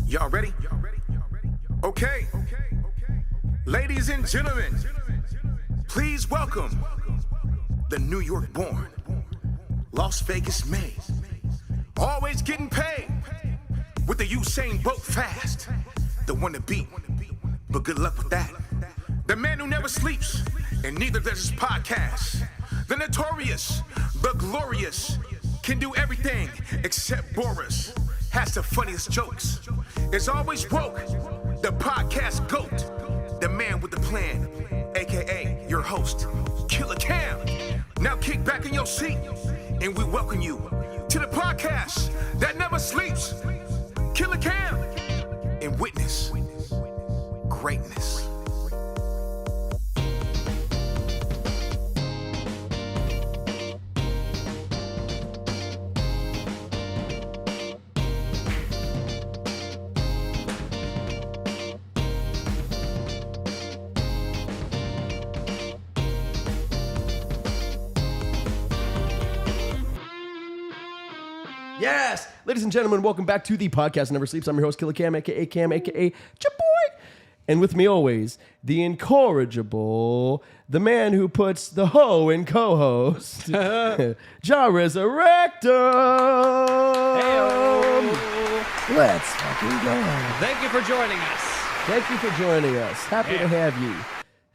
Y'all ready? Okay. Ladies and gentlemen, please welcome the New York born, Las Vegas made, always getting paid, with the Usain Bolt fast, the one to beat, but good luck with that. The man who never sleeps, and neither does his podcast. The notorious, the glorious, can do everything except Boris. Has the funniest jokes. Is always woke. The podcast GOAT. The man with the plan, aka your host, Killer Cam. Now kick back in your seat, and we welcome you to the podcast that never sleeps, Killer Cam, and witness greatness. Yes! Ladies and gentlemen, welcome back to the podcast Never Sleeps. I'm your host, Killer Cam, aka Chaboy. And with me always, the incorrigible, the man who puts the hoe in co-host, Ja Resurrector. Heyo. Let's fucking go. Thank you for joining us. Thank you for joining us. Happy to have you.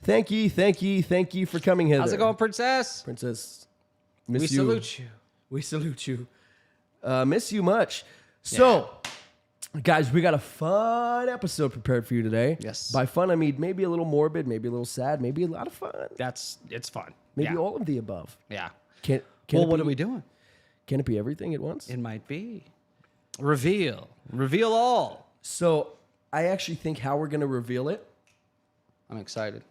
Thank you for coming hither. How's it going, Princess? Princess, miss We you. salute you. We salute you. Miss you much. So, guys, we got a fun episode prepared for you today. Yes. By fun, I mean maybe a little morbid, maybe a little sad, maybe a lot of fun. It's fun. Maybe yeah. all of the above. Yeah. Can Well, it what be- are we doing? Can it be everything at once? It might be. Reveal all. So, I actually think how we're going to reveal it, I'm excited.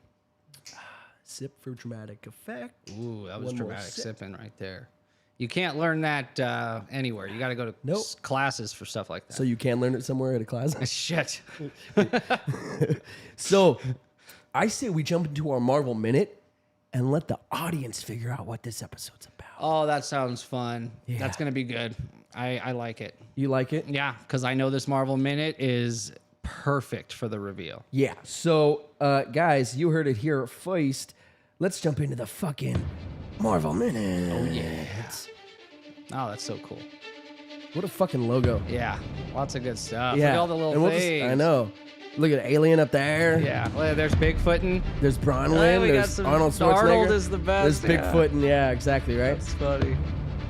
sip for dramatic effect. Ooh, that was One more dramatic sip. sipping right there. You can't learn that anywhere. You got to go to Nope. classes for stuff like that. So you can learn it somewhere at a class. Shit. So, I say we jump into our Marvel Minute and let the audience figure out what this episode's about. Oh, that sounds fun. Yeah. That's going to be good. I like it. You like it? Yeah, because I know this Marvel Minute is perfect for the reveal. Yeah. So, guys, you heard it here first. Let's jump into the fucking Marvel Minute. Oh, yeah. Oh, that's so cool. What a fucking logo. Yeah, lots of good stuff. Yeah. Look at all the little And things. I know. Look at Alien up there. Yeah, well, there's Bigfootin'. There's Bronwyn. Hey, we got There's some- Arnold Schwarzenegger. Arnold is the best, There's yeah. Bigfoot. And yeah, exactly, right? That's funny.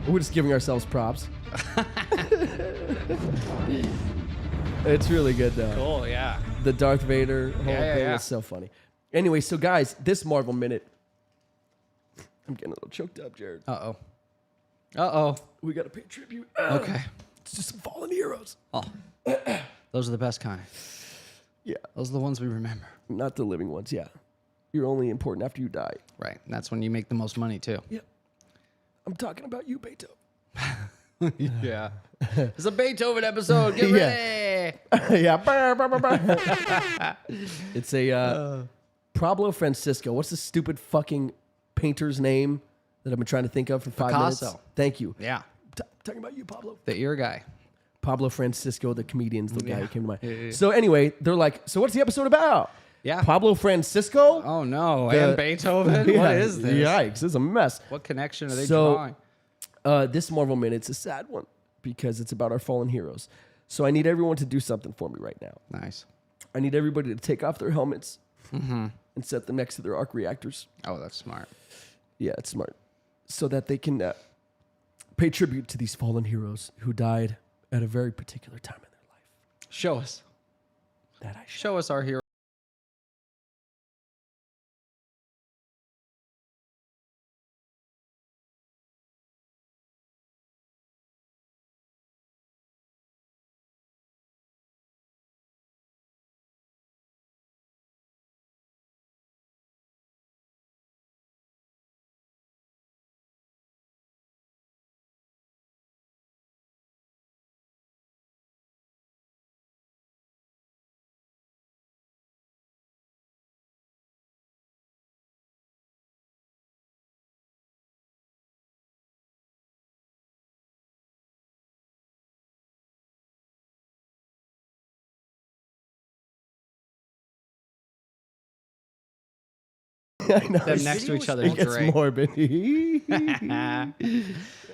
We're just giving ourselves props. It's really good, though. Cool, yeah. The Darth Vader whole Yeah, thing yeah. is so funny. Anyway, so guys, this Marvel Minute. I'm getting a little choked up, Jared. Uh-oh. Uh-oh. We got to pay tribute. Okay. It's just some fallen heroes. Oh, those are the best kind. Yeah. Those are the ones we remember. Not the living ones, yeah. You're only important after you die. Right, and that's when you make the most money, too. Yeah. I'm talking about you, Beethoven. Yeah. It's a Beethoven episode. Get ready. Yeah. Brr, brr, brr, brr. It's a Pablo Francisco. What's the stupid fucking painter's name that I've been trying to think of for 5 minutes? Picasso. Thank you. Yeah, Talking about you, Pablo. the ear guy. Pablo Francisco, the comedian's the guy who came to mind. Yeah. So anyway, they're like, so what's the episode about? Yeah. Pablo Francisco? Oh, no. The- And Beethoven? Yeah, What is this? Yikes, it's a mess. What connection are they So- drawing? This Marvel Minute's a sad one because it's about our fallen heroes. So I need everyone to do something for me right now. Nice. I need everybody to take off their helmets and set them next to their arc reactors. Oh, that's smart. Yeah, it's smart. So that they can pay tribute to these fallen heroes who died at a very particular time in their life. Show us. That I Show us our hero. I know. them next to each other is It gets great. morbid.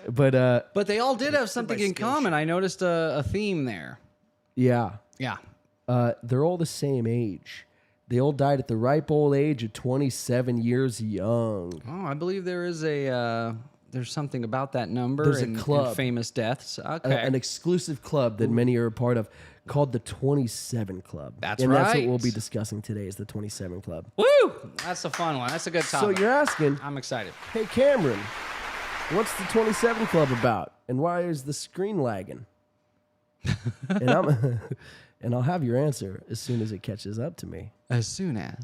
But But they all did have something in common. I noticed a theme there. yeah, Yeah. they're all the same age. They all died at the ripe old age of 27 years young. Oh, I believe there is there's something about that number. There's a in club. famous deaths. Okay. An exclusive club that many are a part of called the 27 Club. That's and that's what right. we'll be discussing today is the 27 Club. Woo! That's a fun one. That's a good So topic. you're asking, I'm excited. hey Cameron, what's the 27 Club about? And why is the screen lagging? And I'll have your answer as soon as it catches up to me. As soon as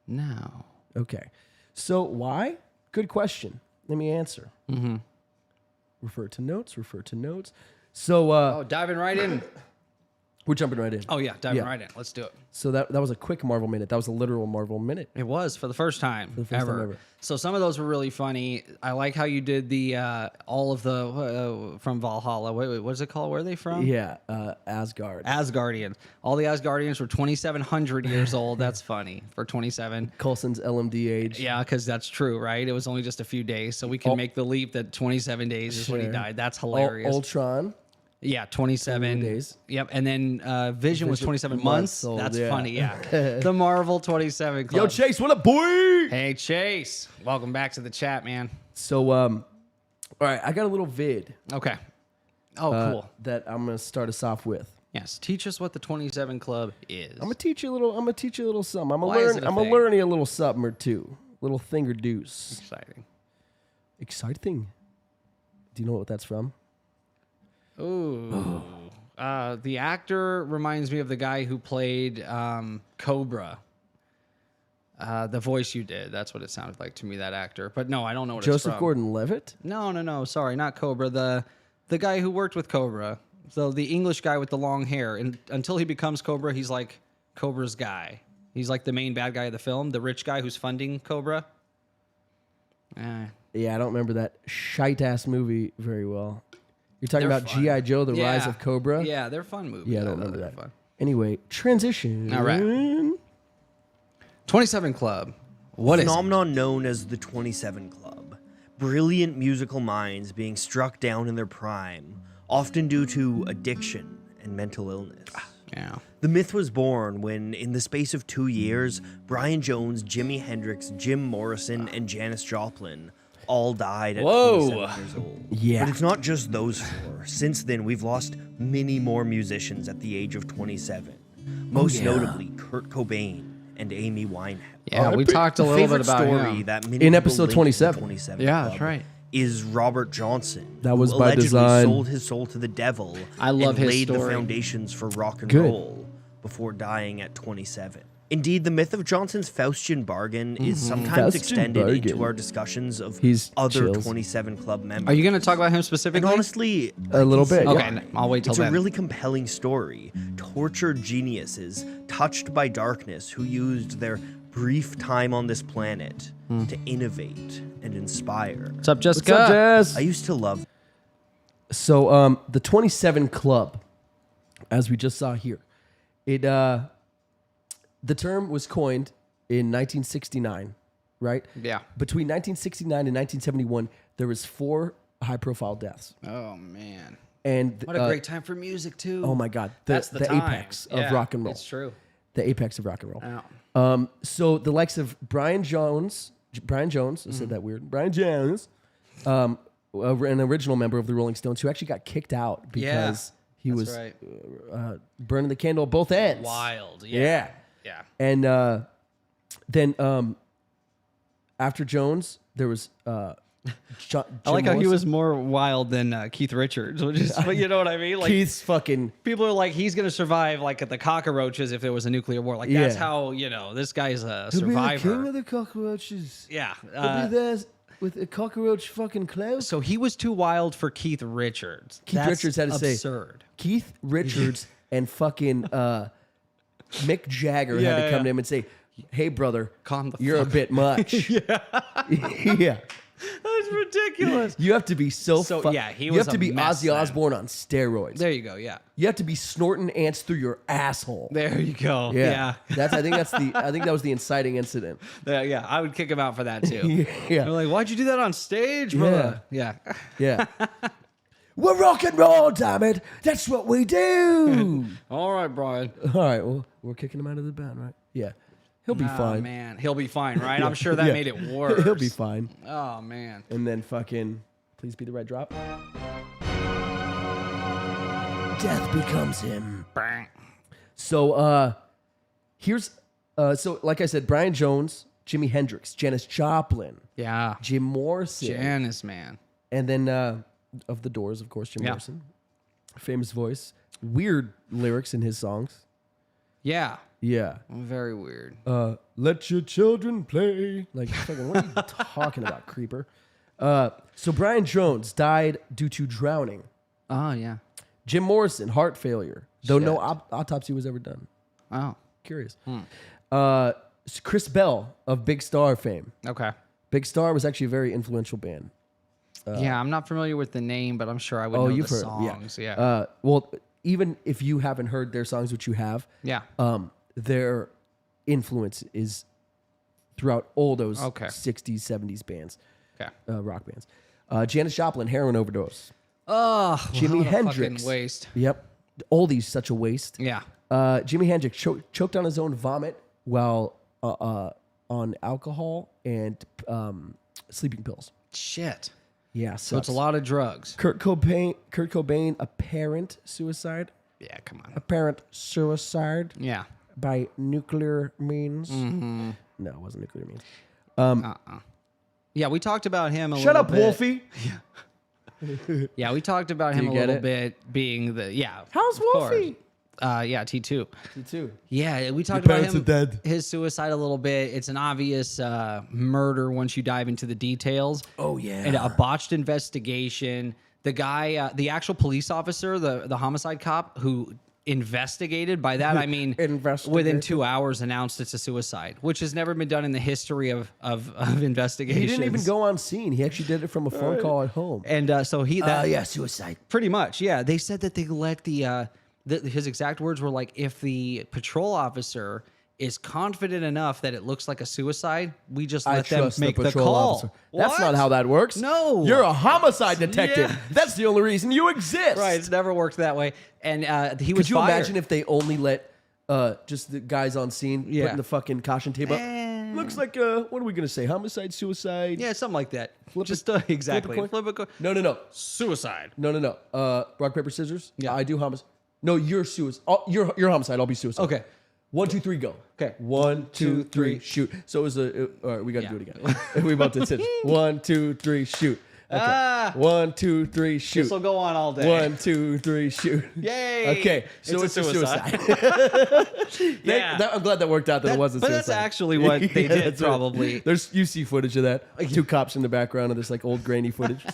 now. Okay. So why? Good question. Let me answer. Mm-hmm. Refer to notes. So Diving right in. we're jumping right in. Oh, yeah. Diving Yeah. right in. Let's do it. So that was a quick Marvel minute. That was a literal Marvel minute. It was for the first time, the first time ever. So some of those were really funny. I like how you did the all of the from Valhalla. Wait, what is it called? Where are they from? Yeah, Asgard. Asgardians. All the Asgardians were 2,700 years old. That's funny for 27. Coulson's LMD age. Yeah, because that's true, right? It was only just a few days, so we can make the leap that 27 days is when he Sure. died. That's hilarious. Ultron. Yeah, 27 days. Yep, and then Vision was 27 months. old, That's yeah. funny. Yeah, the Marvel 27 Club. Yo, Chase, what up, boy? Hey, Chase. Welcome back to the chat, man. So, all right, I got a little vid Okay. Oh, cool. that I'm gonna start us off with. Yes, teach us what the 27 Club is. I'm gonna teach you a little something. I'm Why is it gonna a learn. I'm thing? gonna learn you a little something or two. Little thing or deuce. Exciting. Exciting. Do you know what that's from? Ooh. The actor reminds me of the guy who played Cobra. The voice you did. That's what it sounded like to me, that actor. But no, I don't know what it's Joseph from. Gordon-Levitt. No. Sorry, not Cobra. The guy who worked with Cobra. So the English guy with the long hair. And until he becomes Cobra, he's like Cobra's guy. He's like the main bad guy of the film, the rich guy who's funding Cobra. Yeah, I don't remember that shite-ass movie very well. You're talking They're about fun. G.I. Joe, The Rise Yeah. of Cobra? Yeah, they're fun movies. Yeah, I don't thought remember they were that. fun. Anyway, transition. All right. 27 Club. What is it? Phenomenon known as the 27 Club. Brilliant musical minds being struck down in their prime, often due to addiction and mental illness. Yeah. The myth was born when, in the space of 2 years, Brian Jones, Jimi Hendrix, Jim Morrison, and Janis Joplin all died at Whoa. 27 years old. Yeah. But it's not just those four. Since then, we've lost many more musicians at the age of 27. Most notably, Kurt Cobain and Amy Winehouse. Yeah, we talked a little bit Favorite about story him. that many In people episode link to the 27. 27 Yeah, Club that's right. is Robert Johnson. That was who by allegedly design. sold his soul to the devil. I love and his laid the story. foundations for rock and Good. roll before dying at 27. Indeed, the myth of Johnson's Faustian bargain is sometimes Faustian extended bargain. into our discussions of He's other chills. 27 Club members. Are you going to talk about him And specifically? honestly, A little bit. Okay, Yeah. I'll wait till it's then. a really compelling story. Tortured geniuses, touched by darkness, who used their brief time on this planet to innovate and inspire. What's up, What's Jessica? up, Jess? I used to love So, the 27 Club, as we just saw here, the term was coined in 1969, right? Yeah. Between 1969 and 1971, there was 4 high-profile deaths, Oh, man. and What a great time for music, too. oh my God, That's the time. apex of Yeah, rock and roll. It's true. The apex of rock and roll. Yeah. So the likes of Brian Jones, I said that weird, Brian Jones, an original member of the Rolling Stones who actually got kicked out because he That's was right. burning the candle at both ends. Wild. Yeah. Yeah. And then after Jones, there was Jim I like how he Morrison. was more wild than Keith Richards, which is, but you know what I mean? Like, Keith's fucking people are like, he's going to survive like the cockroaches if there was a nuclear war. Like, that's Yeah. how, this guy's a He'll be the king survivor. of the cockroaches. Yeah. He'll be there with a cockroach fucking cloak. So he was too wild for Keith Richards. Keith That's Richards had to say absurd. Keith Richards and fucking Mick Jagger had to come to him and say, "Hey, brother, Calm the you're a fuck bit much." Yeah. That's ridiculous. You have to be so yeah, he you was have to a be mess Ozzy then. Osbourne on steroids. There you go. Yeah. You have to be snorting ants through your asshole. There you go. Yeah. Yeah. I think that was the inciting incident. Yeah. I would kick him out for that too. Yeah. They're like, why'd you do that on stage, brother? Yeah. Yeah. We're rock and roll, damn it. That's what we do. All right, Brian. All right, well, we're kicking him out of the band, right? Yeah. He'll be fine. Man, he'll be fine, right? I'm sure that Yeah. made it worse. He'll be fine. Oh man. And then fucking, please be the right drop. Death becomes him. Bang. So, here's, so like I said, Brian Jones, Jimi Hendrix, Janis Joplin, Yeah. Jim Morrison. Janice, man. And then, of the Doors, of course, Jim Yeah. Morrison. Famous voice. Weird lyrics in his songs. Yeah. Yeah. Very weird. Let your children play. Like, fucking, what are you talking about, creeper? So Brian Jones died due to drowning. Oh yeah. Jim Morrison, heart failure, though no Shit. autopsy was ever done. Oh. Curious. Chris Bell of Big Star fame. Okay. Big Star was actually a very influential band. Yeah, I'm not familiar with the name, but I'm sure I would know you've the heard, songs. Yeah. Well, even if you haven't heard their songs, which you have, Yeah. their influence is throughout all those Okay. 60s, 70s bands, Okay. rock bands. Janis Joplin, heroin overdose. Oh, Jimi what a Hendrix. fucking waste. Yep. Oldie's such a waste. Yeah. Jimi Hendrix choked on his own vomit while on alcohol and sleeping pills. Shit. Yeah, So it's a lot of drugs. Kurt Cobain, apparent suicide. Yeah, come on. Apparent suicide Yeah. by nuclear means. Mm-hmm. No, it wasn't nuclear means. Yeah, we talked about him a Shut little up, bit. Wolfie. Yeah, we talked about him you a get little it? bit being the How's of course. Wolfie? Yeah, T2. Me too. Yeah, we talked Your about parents him, are dead. his suicide a little bit. It's an obvious murder once you dive into the details. Oh, yeah. And a botched investigation. The guy, the actual police officer, the homicide cop who investigated, by that I mean within 2 hours announced it's a suicide, which has never been done in the history of investigations. He didn't even go on scene. He actually did it from a phone call at home. And so he that Yeah, suicide. pretty much, yeah. They said that they let his exact words were like, if the patrol officer is confident enough that it looks like a suicide, we just let them make the call. That's What? not how that works. No. You're a homicide detective. Yeah. That's the only reason you exist. Right, it's never worked that way. And he was Could you fired. imagine if they only let just the guys on scene Yeah. putting the fucking caution tape up? Looks like, what are we going to say? Homicide, suicide? Yeah, something like that. Flip Just a- exactly. flip a coin? Flip a coin. No. Suicide. No. Rock, paper, scissors? Yeah. I do homicide. No, you're suicide. Oh, you're homicide. I'll be suicide. Okay. 1, 2, 3, go. Okay. 1, 2, 3, shoot. So it was all right, we got to do it again. We both did scissors. 1, 2, 3, shoot. Okay. 1, 2, 3, shoot. This will go on all day. 1, 2, 3, shoot. Yay. Okay, so it's a a suicide. Yeah. I'm glad that worked out. That it wasn't but suicide. that's actually what they did, that's right. probably. You see footage of that. 2 cops in the background of this like old grainy footage.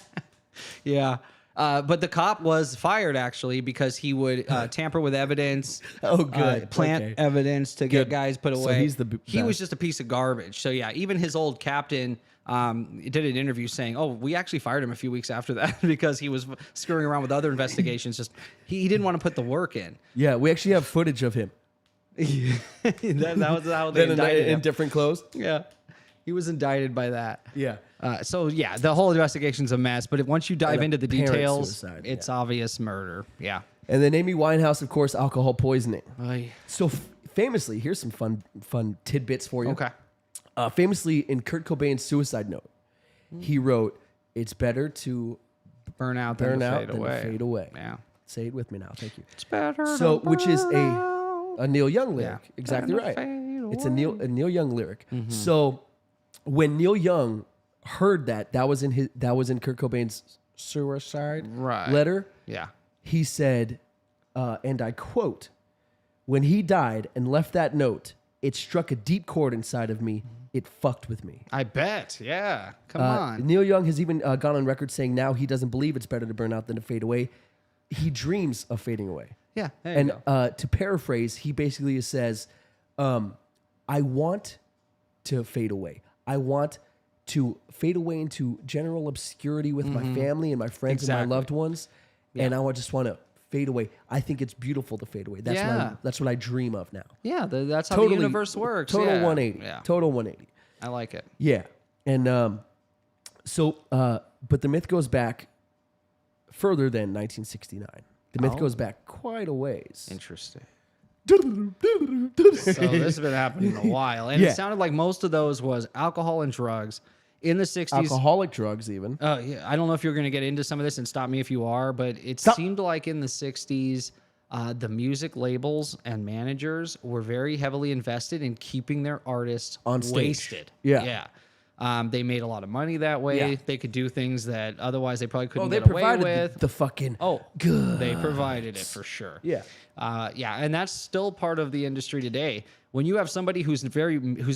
Yeah. But the cop was fired actually because he would tamper with evidence. Oh, good. Plant Okay. evidence to get Good. guys put So away. he's the he was best. just a piece of garbage. So yeah, even his old captain did an interview saying, "Oh, we actually fired him a few weeks after that because he was screwing around with other investigations. Just he didn't want to put the work in." Yeah, we actually have footage of him. that was how they Then indicted in him. different clothes. Yeah, he was indicted by that. Yeah. So yeah, the whole investigation's a mess. But once you dive And into the apparent details, suicide, it's obvious murder. Yeah. And then Amy Winehouse, of course, alcohol poisoning. Oy. So famously, here's some fun tidbits for you. Okay. Famously, in Kurt Cobain's suicide note, he wrote, "It's better to Burn out burn than to out fade than away. to fade away." Yeah. Say it with me now. Thank you. It's better. So, to which is burn out a Neil Young lyric. Yeah. Exactly Than to right. fade It's away. a Neil Young lyric. So, when Neil Young heard that was in Kurt Cobain's suicide Right. letter, Yeah. he said, and I quote, "When he died and left that note, it struck a deep chord inside of me. It fucked with me." I bet. Yeah. Come on. Neil Young has even gone on record saying now he doesn't believe it's better to burn out than to fade away. He dreams of fading away. Yeah. There you And go. to paraphrase, he basically says, I want to fade away. I want to fade away into general obscurity with my family and my friends and my loved ones, and I just want to fade away. I think it's beautiful to fade away. That's what I dream of now. Yeah, that's how the universe works. Total yeah. 180. Yeah. Total 180. I like it. Yeah. And but the myth goes back further than 1969. The myth goes back quite a ways. Interesting. So this has been happening a while. And Yeah. it sounded like most of those was alcohol and drugs. In the 60s. Alcoholic drugs even. Yeah, I don't know if you're going to get into some of this and stop me if you are, but it seemed like in the 60s, the music labels and managers were very heavily invested in keeping their artists On stage. wasted. Yeah. They made a lot of money that way. Yeah. They could do things that otherwise they probably couldn't They get away provided with. the fucking good. They provided it for sure. Yeah. And that's still part of the industry today. When you have somebody who's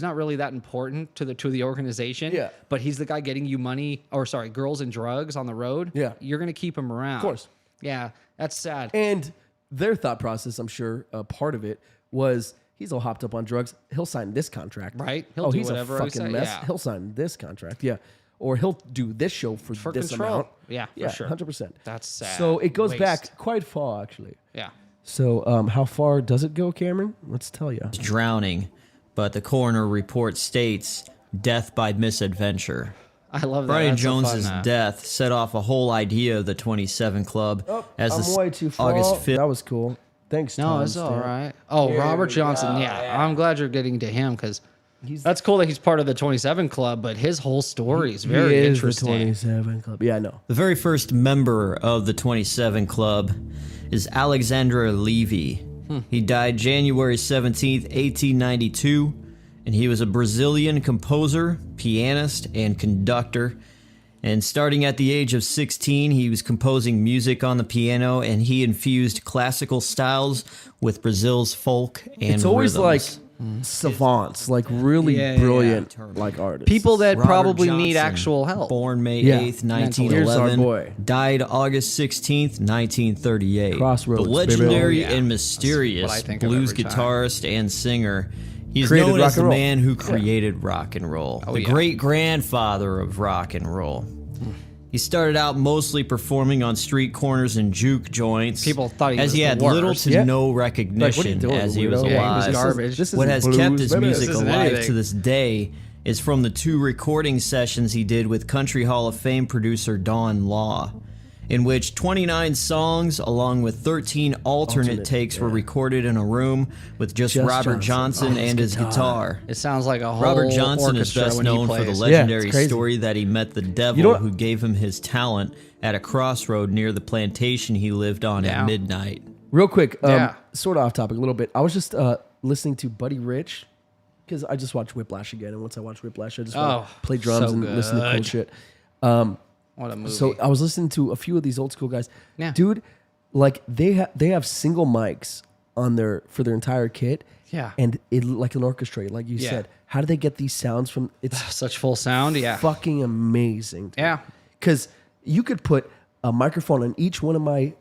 not really that important to the organization, but he's the guy getting you money, girls and drugs on the road, you're gonna keep him around. Of course. Yeah, that's sad. And their thought process, I'm sure, part of it was he's all hopped up on drugs. He'll sign this contract, Right? He'll do he's whatever a he fucking said. mess. Yeah. He'll sign this contract, or he'll do this show for this control. amount. Yeah, for sure. 100%. That's sad. So it goes Waste. back quite far, actually. Yeah. So how far does it go, Cameron? Let's tell you. Drowning, but the coroner report states death by misadventure. I love that. Brian That's a fun, Jones's death set off a whole idea of the 27 Club as I'm way too far. August 5th. That was cool. Thanks, No, Tom. it's all right. Oh, Robert Johnson. Yeah, I'm glad you're getting to him because that's cool that he's part of the 27 Club, but his whole story is very he is interesting. The 27 Club. Yeah, I know. The very first member of the 27 Club is Alexandra Levy. He died January 17th, 1892, and he was a Brazilian composer, pianist, and conductor. And starting at the age of 16, he was composing music on the piano, and he infused classical styles with Brazil's folk and It's always rhythms. like savants, like really brilliant, like artists. People that Robert probably need Johnson, actual help. Born May Yeah. 8th, Here's our 1911. boy. Died August 16th, 1938. Crossroads, The baby. legendary Oh, yeah. and That's mysterious what I think of blues every time. guitarist and singer. He's Created known rock as the and roll. man who created rock and roll. The yeah. great-grandfather of rock and roll. He started out mostly performing on street corners and juke joints. People thought he as was he the had little worst. to Yeah. no Like, what are you recognition doing, as he was weirdo? Yeah, he alive. was garbage. This What isn't has blues, kept his baby. music This isn't alive anything. to this day is from the 2 recording sessions he did with Country Hall of Fame producer Don Law, in which 29 songs along with 13 alternate takes were recorded in a room with just Robert Johnson and his guitar. It sounds like a whole Robert Johnson is orchestra best when he known for the plays. legendary crazy. story that he met the devil You know what- who gave him his talent at a crossroad near the plantation he lived on Yeah. at midnight. Real quick, Yeah. sort of off topic a little bit. I was just listening to Buddy Rich because I just watched Whiplash again, and once I watch Whiplash, I just want to play drums so and listen to cool good. shit. What a movie. So I was listening to a few of these old school guys. Yeah. Dude, like they have single mics on for their entire kit. Yeah. And it like an orchestra, like you Yeah. said. How do they get these sounds from? It's Such full sound. Yeah. fucking amazing. Yeah. Because you could put a microphone on each one of my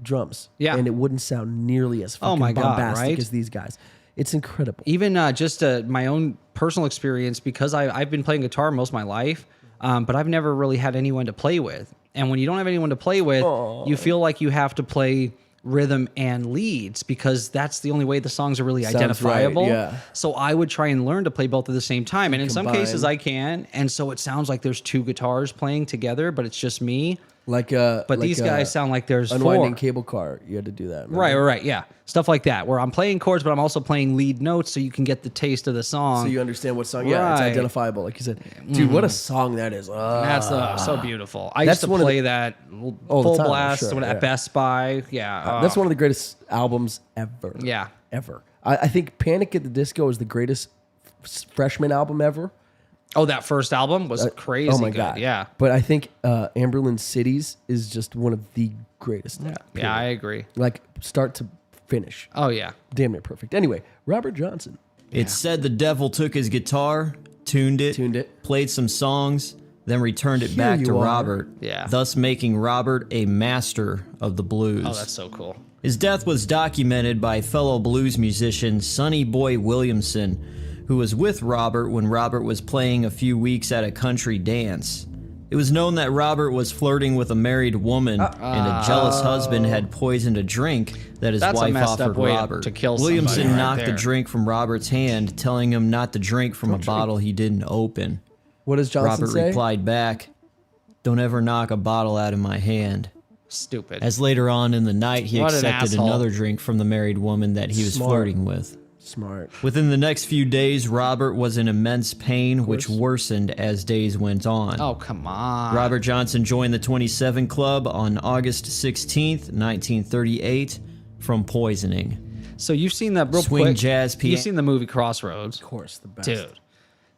drums. Yeah. And it wouldn't sound nearly as fucking my God, bombastic right? as these guys. It's incredible. Even just my own personal experience, because I've been playing guitar most of my life, but I've never really had anyone to play with. And when you don't have anyone to play with, you feel like you have to play rhythm and leads because that's the only way the songs are really Sounds identifiable. right, yeah. So I would try and learn to play both at the same time. And in some Combine. cases I can. And so it sounds like there's 2 guitars playing together, but it's just me. But But these guys sound like there's 4. unwinding cable car. You had to do that. Right, yeah. Stuff like that, where I'm playing chords, but I'm also playing lead notes so you can get the taste of the song. So you understand what song. Yeah, it's Right. identifiable. Like you said, dude, what a song that is. That's so beautiful. I That's used to one of the- play that All the full time, blast sure, at yeah. Best Buy. Yeah. That's one of the greatest albums ever. Yeah. Ever. I think Panic at the Disco is the greatest freshman album ever. Oh, that first album was crazy. Oh my good. God. Yeah. But I think Amberlin Cities is just one of the greatest. Yeah, I agree. Like start to finish. Oh yeah. Damn near perfect. Anyway, Robert Johnson. It's said the devil took his guitar, tuned it, played some songs, then returned it Here back you to are. Robert, Yeah. thus making Robert a master of the blues. Oh, that's so cool. His death was documented by fellow blues musician Sonny Boy Williamson, who was with Robert when Robert was playing a few weeks at a country dance. It was known that Robert was flirting with a married woman, and a jealous husband had poisoned a drink that his That's a wife messed up offered way Robert. to kill Williamson somebody right knocked the there. drink from Robert's hand, telling him not to drink from a bottle he didn't open. What does Johnson Robert say? replied back, "Don't ever knock a bottle out of my hand." Stupid. As later on in the night, he What an accepted asshole. another drink from the married woman that he was Smart. flirting with. Smart. Within the next few days, Robert was in immense pain, which worsened as days went on. Oh, come on. Robert Johnson joined the 27 Club on August 16th, 1938, from poisoning. So you've seen that real Swing quick. jazz piano. You've seen the movie Crossroads. Of course, the best. Dude,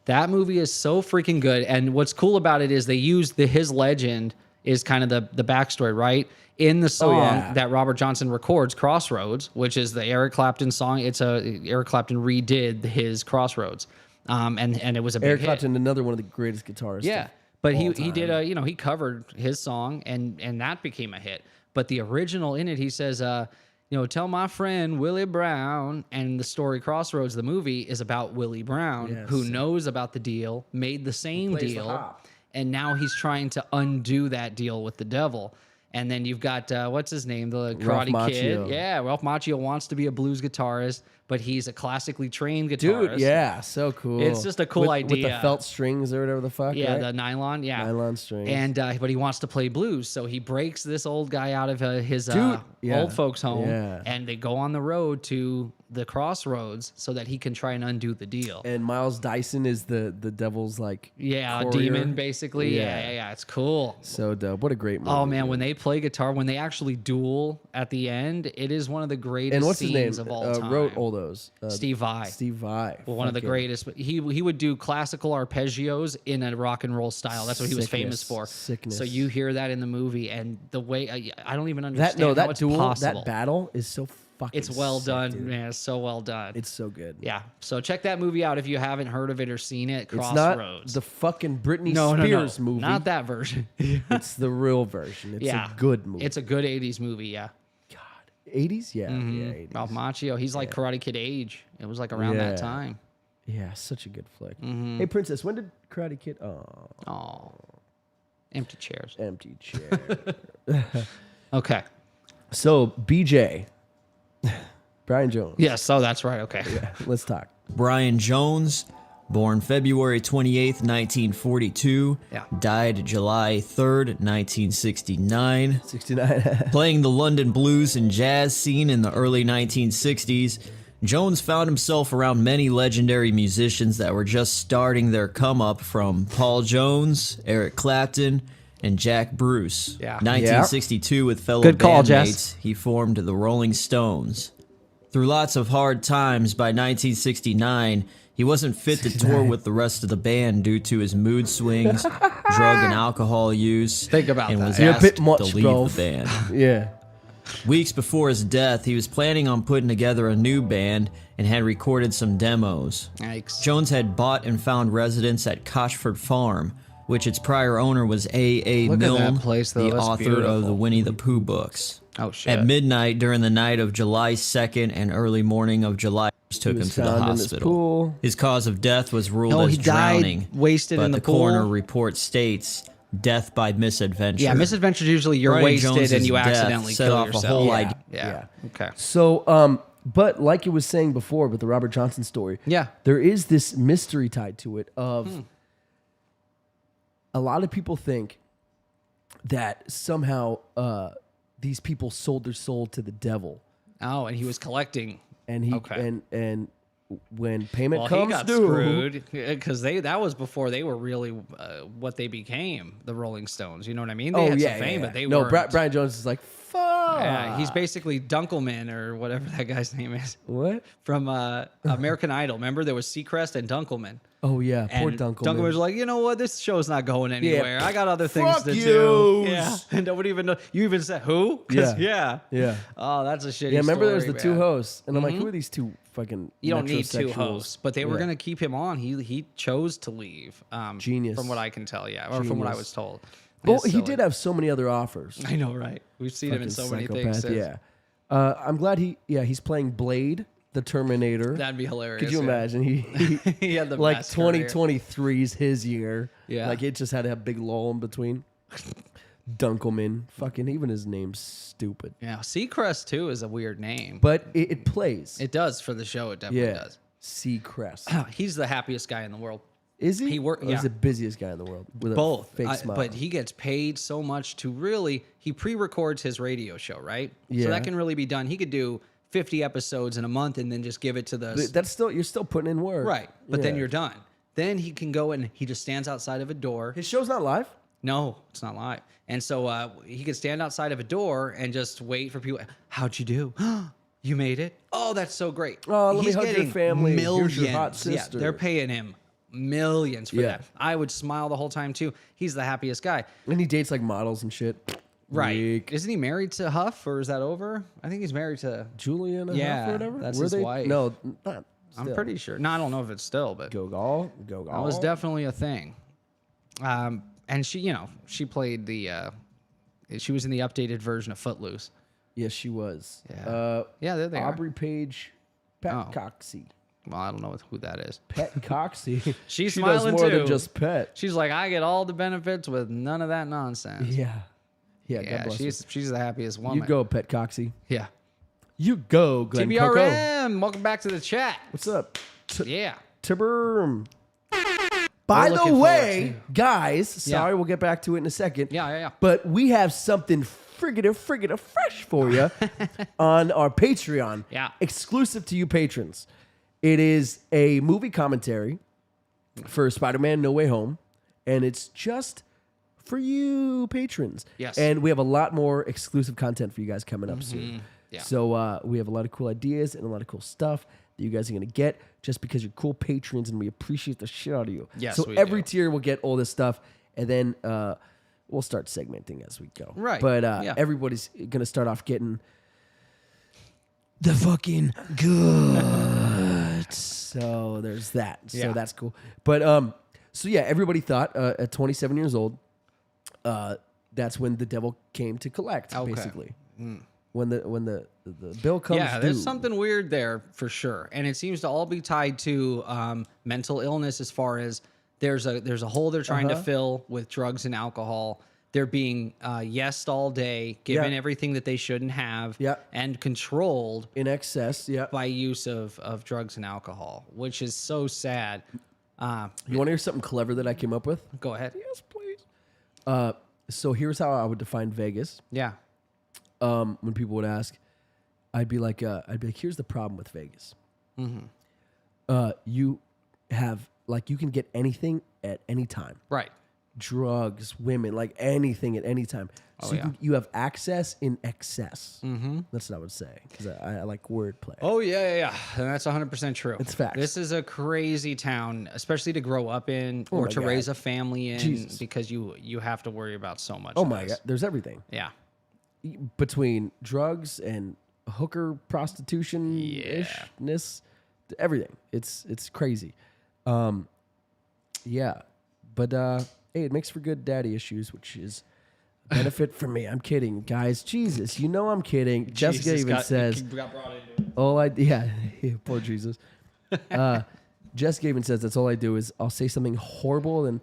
that movie is so freaking good. And what's cool about it is they use his legend is kind of the backstory, right? In the song that Robert Johnson records, Crossroads, which is the Eric Clapton song. Eric Clapton redid his Crossroads. And it was a big Eric hit. Clapton, another one of the greatest guitarists. Yeah. of But all he did time. he covered his song and that became a hit. But the original in it, he says, tell my friend Willie Brown, and the story Crossroads, the movie, is about Willie Brown, Yes. who knows about the deal, made the same plays the deal, hop. and now he's trying to undo that deal with the devil. And then you've got what's his name, the Ralph Karate Kid. Macchio. Yeah, Ralph Macchio wants to be a blues guitarist, but he's a classically trained guitarist. Dude, yeah, so cool. It's just a cool With the idea. felt strings or whatever the fuck. Yeah, right? the nylon. Yeah, Nylon strings. And but he wants to play blues, so he breaks this old guy out of his yeah. old folks' home, Yeah. and they go on the road to the Crossroads so that he can try and undo the deal. And Miles Dyson is the devil's like Yeah, a courier. demon basically. Yeah. It's cool. So dope. What a great movie. Oh man, when they play guitar, when they actually duel at the end, it is one of the greatest and what's his scenes name? of all time. Wrote all those. Steve Vai. Steve Vai. Well, one of the Fucking greatest. But he would do classical arpeggios in a rock and roll style. That's what he was famous Sickness. for. Sickness. So you hear that in the movie, and the way I don't even That understand how that it's duel, possible. that battle is so fucking. It's well sick, done, dude. man. It's so well done. It's so good. Yeah. So check that movie out if you haven't heard of it or seen it. It's not Crossroads. the fucking Britney no, Spears movie. Not that version. It's the real version. It's yeah. a good movie. It's a good 80s movie, yeah. God. 80s? Yeah. Yeah, 80s. Ralph Macchio, he's like Karate Kid age. It was like around Yeah. that time. Yeah, such a good flick. Mm-hmm. Hey, Princess, when did Karate Kid? Oh, Oh. Empty chairs. empty chair. Okay. So, BJ. Brian Jones. Yes, so that's right. Okay. Let's talk. Brian Jones, born February 28th, 1942, Yeah. died July 3rd, 1969. 69. Playing the London blues and jazz scene in the early 1960s, Jones found himself around many legendary musicians that were just starting their come up, from Paul Jones, Eric Clapton, and Jack Bruce. Yeah. 1962, with fellow Good call, bandmates, Jess. he formed the Rolling Stones. Through lots of hard times, by 1969, he wasn't fit to tour with the rest of the band due to his mood swings, drug and alcohol use. Think about and that. was You're a asked bit much, to leave bro. the band. Yeah. Weeks before his death, he was planning on putting together a new band and had recorded some demos. Yikes. Jones had bought and found residence at Coshford Farm, which its prior owner was A.A. Look at that Milne, place, though. the That's author of beautiful. the Winnie the Pooh books. Oh, shit. At midnight, during the night of July 2nd and early morning of July 1st, took him was to the found in his hospital. pool. His cause of death was ruled Oh, as he died drowning. wasted but in the coroner pool? report states death by misadventure. Yeah, misadventure usually you're Brian wasted Jones's and you death accidentally set kill off a yourself. whole yeah. idea. Yeah. Okay. So, but like it was saying before with the Robert Johnson story, Yeah. there is this mystery tied to it of a lot of people think that somehow these people sold their soul to the devil, Oh, and he was collecting. and he Okay. and when payment Well, comes he got due, screwed because that was before they were really what they became, the Rolling Stones. You know what I mean? They had some fame, but they no. weren't. Brian Jones is like, fuck. Yeah, he's basically Dunkelman or whatever that guy's name is What? from American Idol. Remember, there was Seacrest and Dunkelman. Oh yeah, poor And Dunkelman. Dunkelman was like, you know what? This show's not going anywhere. I got other things Fuck to do. yous. Yeah, and nobody even know. You even said who? 'Cause- Yeah. Yeah. Oh, that's a shitty. Yeah, remember there was the story, two man. hosts, and I'm like, who are these two fucking? You don't need two metrosexuals? hosts, but they were Yeah. gonna keep him on. He chose to leave. Genius. from what I can tell. Yeah, or from what I Genius. was told. Well, It's he silly. did have so many other offers. I know, right? We've seen him in Fucking so many things. psychopath, since. Yeah. I'm glad he's playing Blade the Terminator. That'd be hilarious. Could you yeah. imagine? He had the like best career. 2023's his year. Yeah. Like it just had to have a big lull in between. Dunkelman. Fucking even his name's stupid. Yeah, Seacrest too is a weird name. But it plays. It does for the show. It definitely yeah. does. Seacrest. He's the happiest guy in the world. Is he? He Or yeah. He's the busiest guy in the world with Both, a fake smile. but he gets paid so much to really. He pre-records his radio show, right? Yeah. So that can really be done. He could do 50 episodes in a month and then just give it to the But that's still you're still putting in work. right. But then Yeah. you're done. Then he can go and he just stands outside of a door. His show's not live. No, it's not live. And so he could stand outside of a door and just wait for people. How'd you do? You made it. Oh, that's so great. Oh, let me He's hug your getting family. Here's millions. your hot sister. Yeah, they're paying him millions for Yeah. that. I would smile the whole time too. He's the happiest guy. And he dates like models and shit. Right. Weak. Isn't he married to Huff or is that over? I think he's married to. Julian and Yeah, Huff or whatever. that's Were his they? wife. No, not. I'm still. pretty sure. No, I don't know if it's still, but Gogol. that was definitely a thing. And she, she played she was in the updated version of Footloose. Yes, she was. Yeah. Yeah, there they are. Aubrey Page, Pet Oh. Coxey. Well, I don't know who that is. Pet Coxey. She's she does smiling more too. than just pet. She's like, I get all the benefits with none of that nonsense. Yeah. Yeah. Yeah, God bless she's the happiest you. woman. You go, Pet Coxey. Yeah. You go, Glenn Coco. TBRM, welcome back to the chat. What's up? Yeah. Tiburm. By the looking way, guys, sorry, Yeah. we'll get back to it in a second. Yeah. But we have something friggin' fresh for you on our Patreon. Yeah. Exclusive to you patrons. It is a movie commentary for Spider-Man No Way Home, and it's just for you patrons. Yes. And we have a lot more exclusive content for you guys coming up soon. Yeah. So we have a lot of cool ideas and a lot of cool stuff that you guys are going to get just because you're cool patrons, and we appreciate the shit out of you. Yes, so we every do. tier will get all this stuff, and then we'll start segmenting as we go. Right. But Yeah. everybody's going to start off getting the fucking good. So there's that. So Yeah. that's cool. But so yeah, everybody thought at 27 years old, that's when the devil came to collect, Okay. basically. When the bill comes Yeah, due. there's something weird there for sure, and it seems to all be tied to mental illness. As far as there's a hole they're trying to fill with drugs and alcohol. They're being yesed all day, given Yeah. everything that they shouldn't have, Yeah. and controlled in excess. Yeah. by use of drugs and alcohol, which is so sad. You want to hear something clever that I came up with? Go ahead. Yes, please. So here's how I would define Vegas. Yeah. When people would ask, I'd be like, here's the problem with Vegas. You have you can get anything at any time. Right. Drugs, women, like anything at any time. So yeah. you have access in excess. That's what I would say because I like wordplay. Oh yeah. And that's 100% true. It's facts. This is a crazy town, especially to grow up in or my to God. raise a family in, Jesus. because you have to worry about so much. Oh of my this. God, there's everything Yeah. between drugs and hooker prostitution ishness, everything. It's crazy. Yeah, but hey, it makes for good daddy issues, which is a benefit for me. I'm kidding, guys. Jesus, you know I'm kidding. Jessica Jesus even got- says, got brought into it. "Oh, poor Jesus." Jessica even says that's all I do is I'll say something horrible and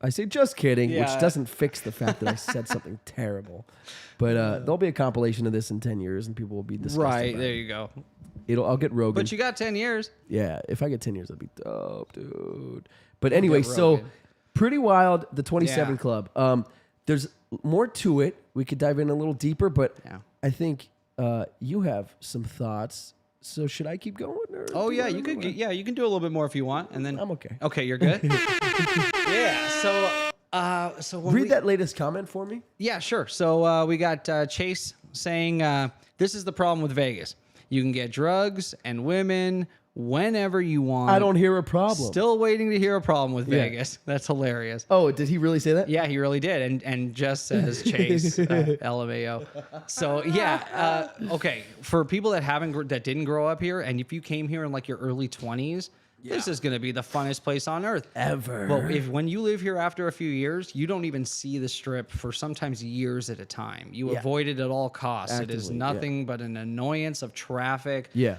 I say just kidding, Yeah. which doesn't fix the fact that I said something terrible. But there'll be a compilation of this in 10 years and people will be disgusted. Right, by there it. you go. I'll get Rogan. But you got 10 years. Yeah, if I get 10 years, that'd be dope, dude. But anyway, get so Rogan. Pretty Wild, the 27 Yeah. Club. There's more to it. We could dive in a little deeper, but Yeah. I think you have some thoughts. So should I keep going? Or Oh do yeah, I- you could. Yeah, you can do a little bit more if you want, and then I'm okay. Okay, you're good. Yeah. So when Read that latest comment for me. Yeah, sure. So we got Chase saying this is the problem with Vegas. You can get drugs and women whenever you want. I don't hear a problem. Still waiting to hear a problem with Yeah. Vegas. That's hilarious. Oh, did he really say that? Yeah, he really did, and just says Chase LMAO. So yeah, okay. For people that didn't grow up here, and if you came here in like your early 20s, This is going to be the funnest place on earth Ever. Well, when you live here after a few years, you don't even see the strip for sometimes years at a time. You avoid it at all costs. It is Actively, nothing but an annoyance of traffic. Yeah.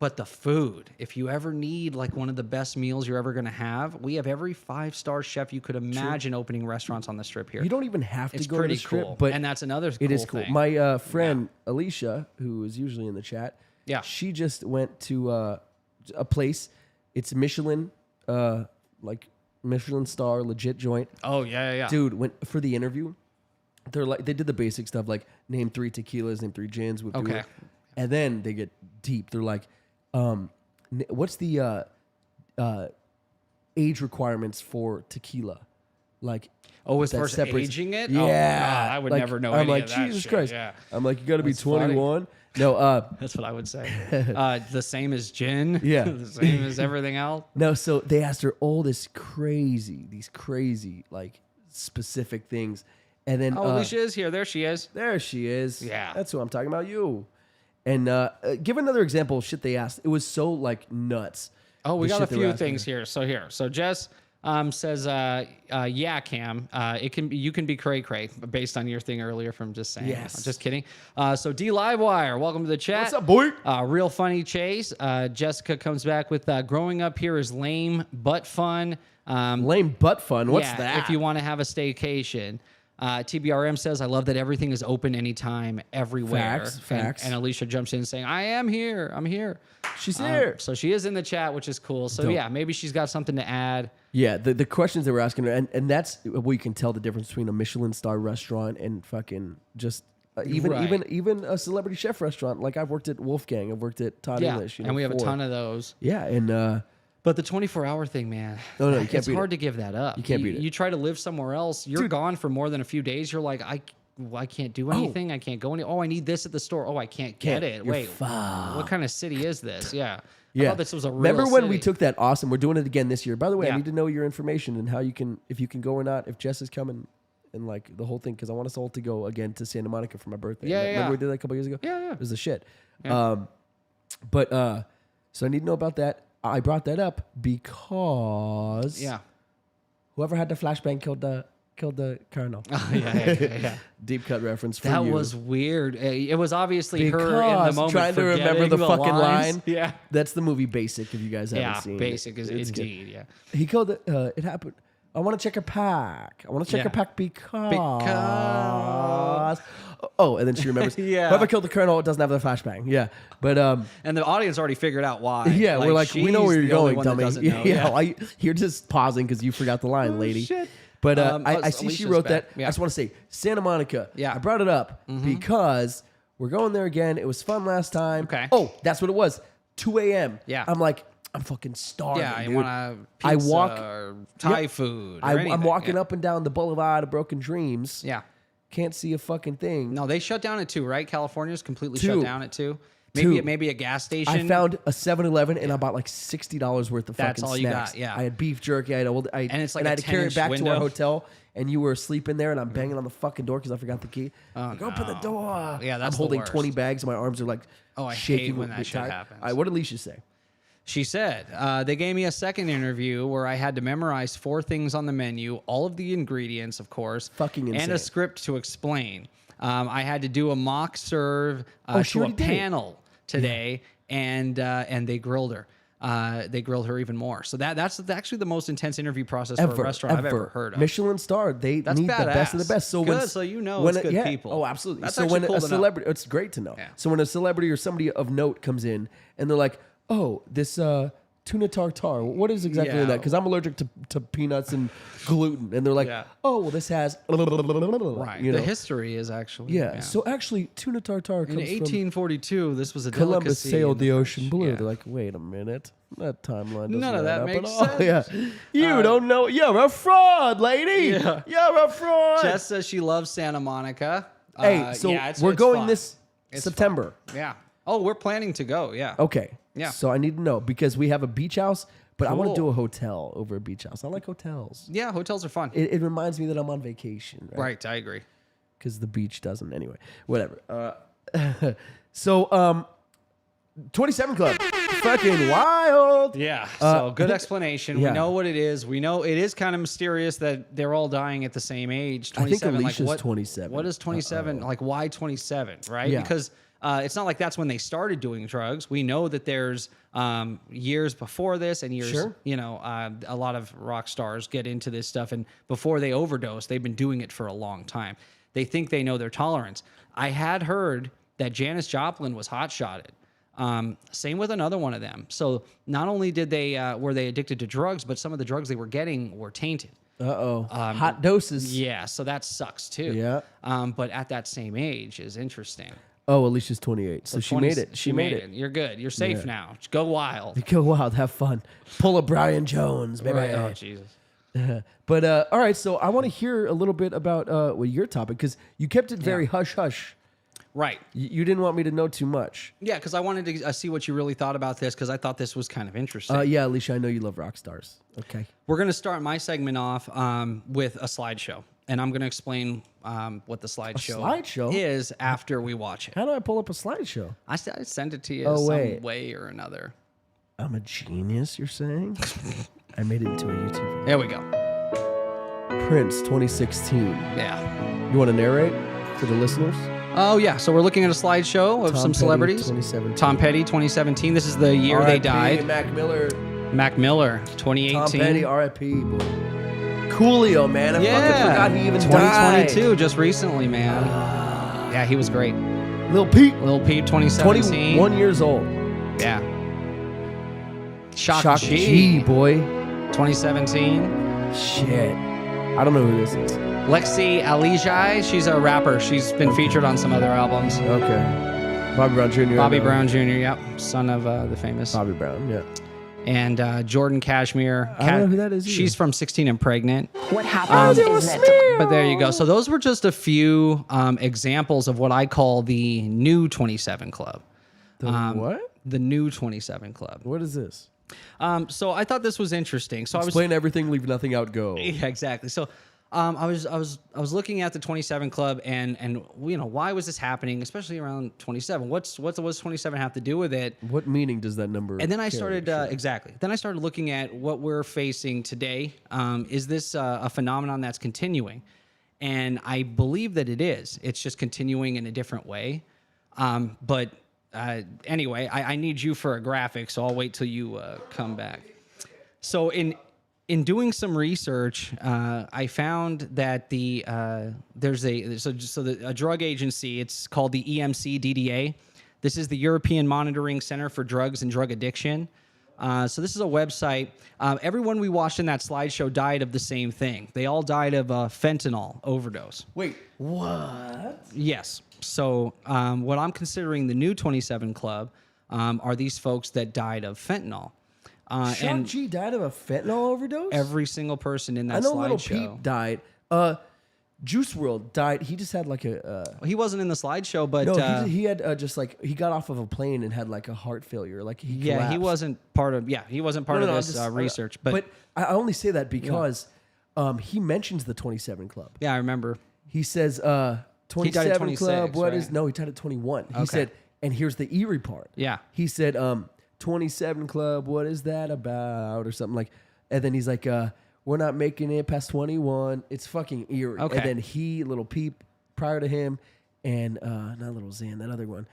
But the food, if you ever need like one of the best meals you're ever going to have, we have every 5-star chef you could imagine opening restaurants on the strip here. You don't even have to It's go to pretty the strip, cool. but And that's another it is cool cool. thing. My friend Alicia, who is usually in the chat, Yeah. she just went to a place. It's Michelin, like Michelin star, legit joint. Oh, yeah. Dude, for the interview, they did the basic stuff like name 3 tequilas, name 3 gins. Okay. And then they get deep. They're like, what's the age requirements for tequila? Like, Oh, as that far as separates- aging it? Yeah. Oh, God, I would Like, never know I'm any like, of that Jesus shit. Christ. Yeah. I'm like, you got to be That's funny. 21. No, That's what I would say. The same as gin. Yeah. The same as everything else. no. So they asked her all these crazy, like specific things. And then, Oh, Alicia is here. There she is. there she is. Yeah. That's who I'm talking about, you. And give another example of shit they asked. It was so like nuts. Oh, we the got a shit they were few asking things her. here. So Jess says, yeah, Cam, you can be cray based on your thing earlier from just saying. Yes. I'm just kidding. So D Livewire, welcome to the chat. What's up, boy? Real funny Chase. Jessica comes back with growing up here is lame but fun. Lame butt fun. What's yeah, that? if you want to have a staycation. TBRM says, I love that everything is open anytime, everywhere. Facts. And Alicia jumps in saying, I am here. I'm here. She's here. So she is in the chat, which is cool. So Dope. yeah, maybe she's got something to add. Yeah, the questions they were asking her, and that's where you can tell the difference between a Michelin star restaurant and fucking just even a celebrity chef restaurant. Like I've worked at Wolfgang, I've worked at Todd Yeah, English, and we have a ton of those. yeah, and But the 24-hour thing, man, No, you can't it's beat hard it. to give that up. You can't beat it. You try to live somewhere else, you're gone for more than a few days. You're like, I can't do anything. I can't go any. Oh, I need this at the store. Oh, I can't get it. You're Wait, what kind of city is this? Yeah. I yeah. thought this was a real Remember when we city. took that awesome? We're doing it again this year. By the way, I Yeah. need to know your information and how you can, if you can go or not. If Jess is coming and like the whole thing, because I want us all to go again to Santa Monica for my birthday. Yeah, Remember yeah. we did that a couple years ago? Yeah. It was the shit. Yeah. So I need to know about that. I brought that up because Yeah. whoever had the flashbang killed the colonel. Oh, yeah. Deep cut reference for That you. was weird. It was obviously her in the Because moment trying to remember forgetting the fucking lines. line. Yeah. That's the movie Basic. If you guys haven't Yeah, seen it. basic is It's good. indeed. Yeah. He killed it. It happened. I want to check a pack. I want to check Yeah. a pack because. Oh, and then she remembers. Yeah. Whoever killed the colonel doesn't have the flashbang. Yeah, but And the audience already figured out why. yeah, we're like, we know where she's you're the only going, one that dummy. doesn't know. Yeah, you're just pausing because you forgot the line, lady. shit. But so I see she Alicia's wrote back. that. Yeah. I just want to say Santa Monica. Yeah. I brought it up because we're going there again. It was fun last time. Okay. Oh, that's what it was. 2 a.m. Yeah. I'm like, I'm fucking starving. Yeah, you dude. want a I pizza walk- or Thai food. Or I'm anything. walking Yeah. up and down the boulevard of Broken Dreams. Yeah. Can't see a fucking thing. No, they shut down at 2, right? California's completely 2. shut down at 2. Two. Maybe a gas station. I found a 7-Eleven and I bought like $60 worth of That's fucking all you snacks. got, yeah. I had beef jerky. I had And it's like I a had to carry it 10-inch back to our window. hotel. And you were asleep in there, and I'm banging on the fucking door because I forgot the key. Like, open the door. Yeah, that's I'm the holding worst. 20 bags, and my arms are like Oh, I hate shaking when with that shit tired. happens. All right, what did Alicia say? She said, they gave me a second interview where I had to memorize 4 things on the menu, all of the ingredients, of course, Fucking and insane. a script to explain. I had to do a mock serve she to a already did it. panel today, and they grilled her. They grilled her even more. So that's actually the most intense interview process for a restaurant I've ever heard of. Michelin star. They That's need the best of the badass. best. So Good, when so you know it's good people. Oh, absolutely. That's so actually when cool a to know. celebrity, it's great to know. Yeah. So when a celebrity or somebody of note comes in and they're like, "Oh, this tuna tartare. What is exactly Yeah. in that? Because I'm allergic to peanuts and gluten." And they're like, Yeah. "Oh, well, this has Right. You know? The history is actually Yeah. So actually, tuna tartare in comes from 1842, this was a Columbus delicacy sailed in the ocean blue. Yeah. They're like, wait a minute, that timeline doesn't None of that add up makes at all. sense. Yeah. You don't know. You're a fraud, lady. Yeah. You're a fraud. Jess says she loves Santa Monica. Hey, so yeah, it's we're it's going fun. this It's September. fun. Yeah. Oh, we're planning to go. Yeah. Okay. Yeah. So I need to know because we have a beach house, but I want to Cool. do a hotel over a beach house. I like hotels. Yeah, hotels are fun. It reminds me that I'm on vacation, right? Right, I agree. Because the beach doesn't. Anyway, whatever. So, 27 Club. fucking wild. Yeah. So good explanation. yeah. We know what it is. We know it is kind of mysterious that they're all dying at the same age. 27. I think Alicia's what, 27. What is 27? Like why 27? Right? Yeah. Because it's not like that's when they started doing drugs. We know that there's years before this and years, Sure. a lot of rock stars get into this stuff. And before they overdose, they've been doing it for a long time. They think they know their tolerance. I had heard that Janis Joplin was hot-shotted. Same with another one of them. So not only did were they addicted to drugs, but some of the drugs they were getting were tainted. Hot doses. Yeah, so that sucks too. Yeah. But at that same age is interesting. Oh, Alicia's 28, so she 20 made it. She made it. You're good. You're safe now. Just go wild. Go wild, have fun, pull a Brian Jones, baby. Right. Oh Jesus. But all right, so I want to hear a little bit about your topic because you kept it very hush hush. Right. You didn't want me to know too much. Yeah, because I wanted to see what you really thought about this because I thought this was kind of interesting. Yeah, Alicia, I know you love rock stars. Okay. We're going to start my segment off with a slideshow, and I'm going to explain what the slideshow is after we watch it. How do I pull up a slideshow? I send it to you Oh, some wait. way or another. I'm a genius, you're saying? I made it into a YouTube video. There we go. Prince 2016. Yeah. You want to narrate for the listeners? Oh, yeah. So we're looking at a slideshow of Tom some Petty, celebrities. 2017. Tom Petty, 2017. This is the year they R.I.P. died. Mac Miller. Mac Miller, 2018. Tom Petty, R.I.P. boy. Coolio, man. I fucking forgot he even 2022, died. just recently, man. Yeah, he was great. Lil Peep. Lil Peep, 2017. 21 years old. Yeah. Shock Shock G, G, boy. 2017. Shit. I don't know who this is. Lexi Alijai, she's a rapper. She's been featured on some other albums. Okay. Bobby Brown Jr. Bobby Brown Jr., yep. Son of the famous. Bobby Brown, yeah. And Jordan Cashmere. I don't know who that is either. She's from 16 and Pregnant. What happens is that But there you go. So those were just a few examples of what I call the new 27 Club. What? The new 27 Club. What is this? So I thought this was interesting. So Explain everything, leave nothing out, go. Yeah, exactly. So I was looking at the 27 Club and why was this happening, especially around 27? What's 27 have to do with it? What meaning does that number And then I carry? started exactly. Then I started looking at what we're facing today. Is this a phenomenon that's continuing? And I believe that it is. It's just continuing in a different way. But anyway, I need you for a graphic, so I'll wait till you come back. So in doing some research, I found that there's a drug agency. It's called the EMCDDA. This is the European Monitoring Center for Drugs and Drug Addiction. So this is a website. Everyone we watched in that slideshow died of the same thing. They all died of fentanyl overdose. Wait, what? Yes. So what I'm considering the new 27 Club are these folks that died of fentanyl. Shock G died of a fentanyl overdose? Every single person in that I know slideshow. Little Peep died. Juice WRLD died. He just had like a... He wasn't in the slideshow, but... no, he had just like... He got off of a plane and had like a heart failure. Like he collapsed. he wasn't part of... Yeah, he wasn't part of this research. But I only say that because he mentions the 27 Club. yeah, I remember. He says, He died at 27 26, Club, what right? is... No, he died at 21. He Okay. said, and here's the eerie part. Yeah. He said, 27 Club, what is that about? Or something like... And then he's like, we're not making it past 21. It's fucking eerie. Okay. And then he, Little Peep, prior to him, and not Little Xan, that other one,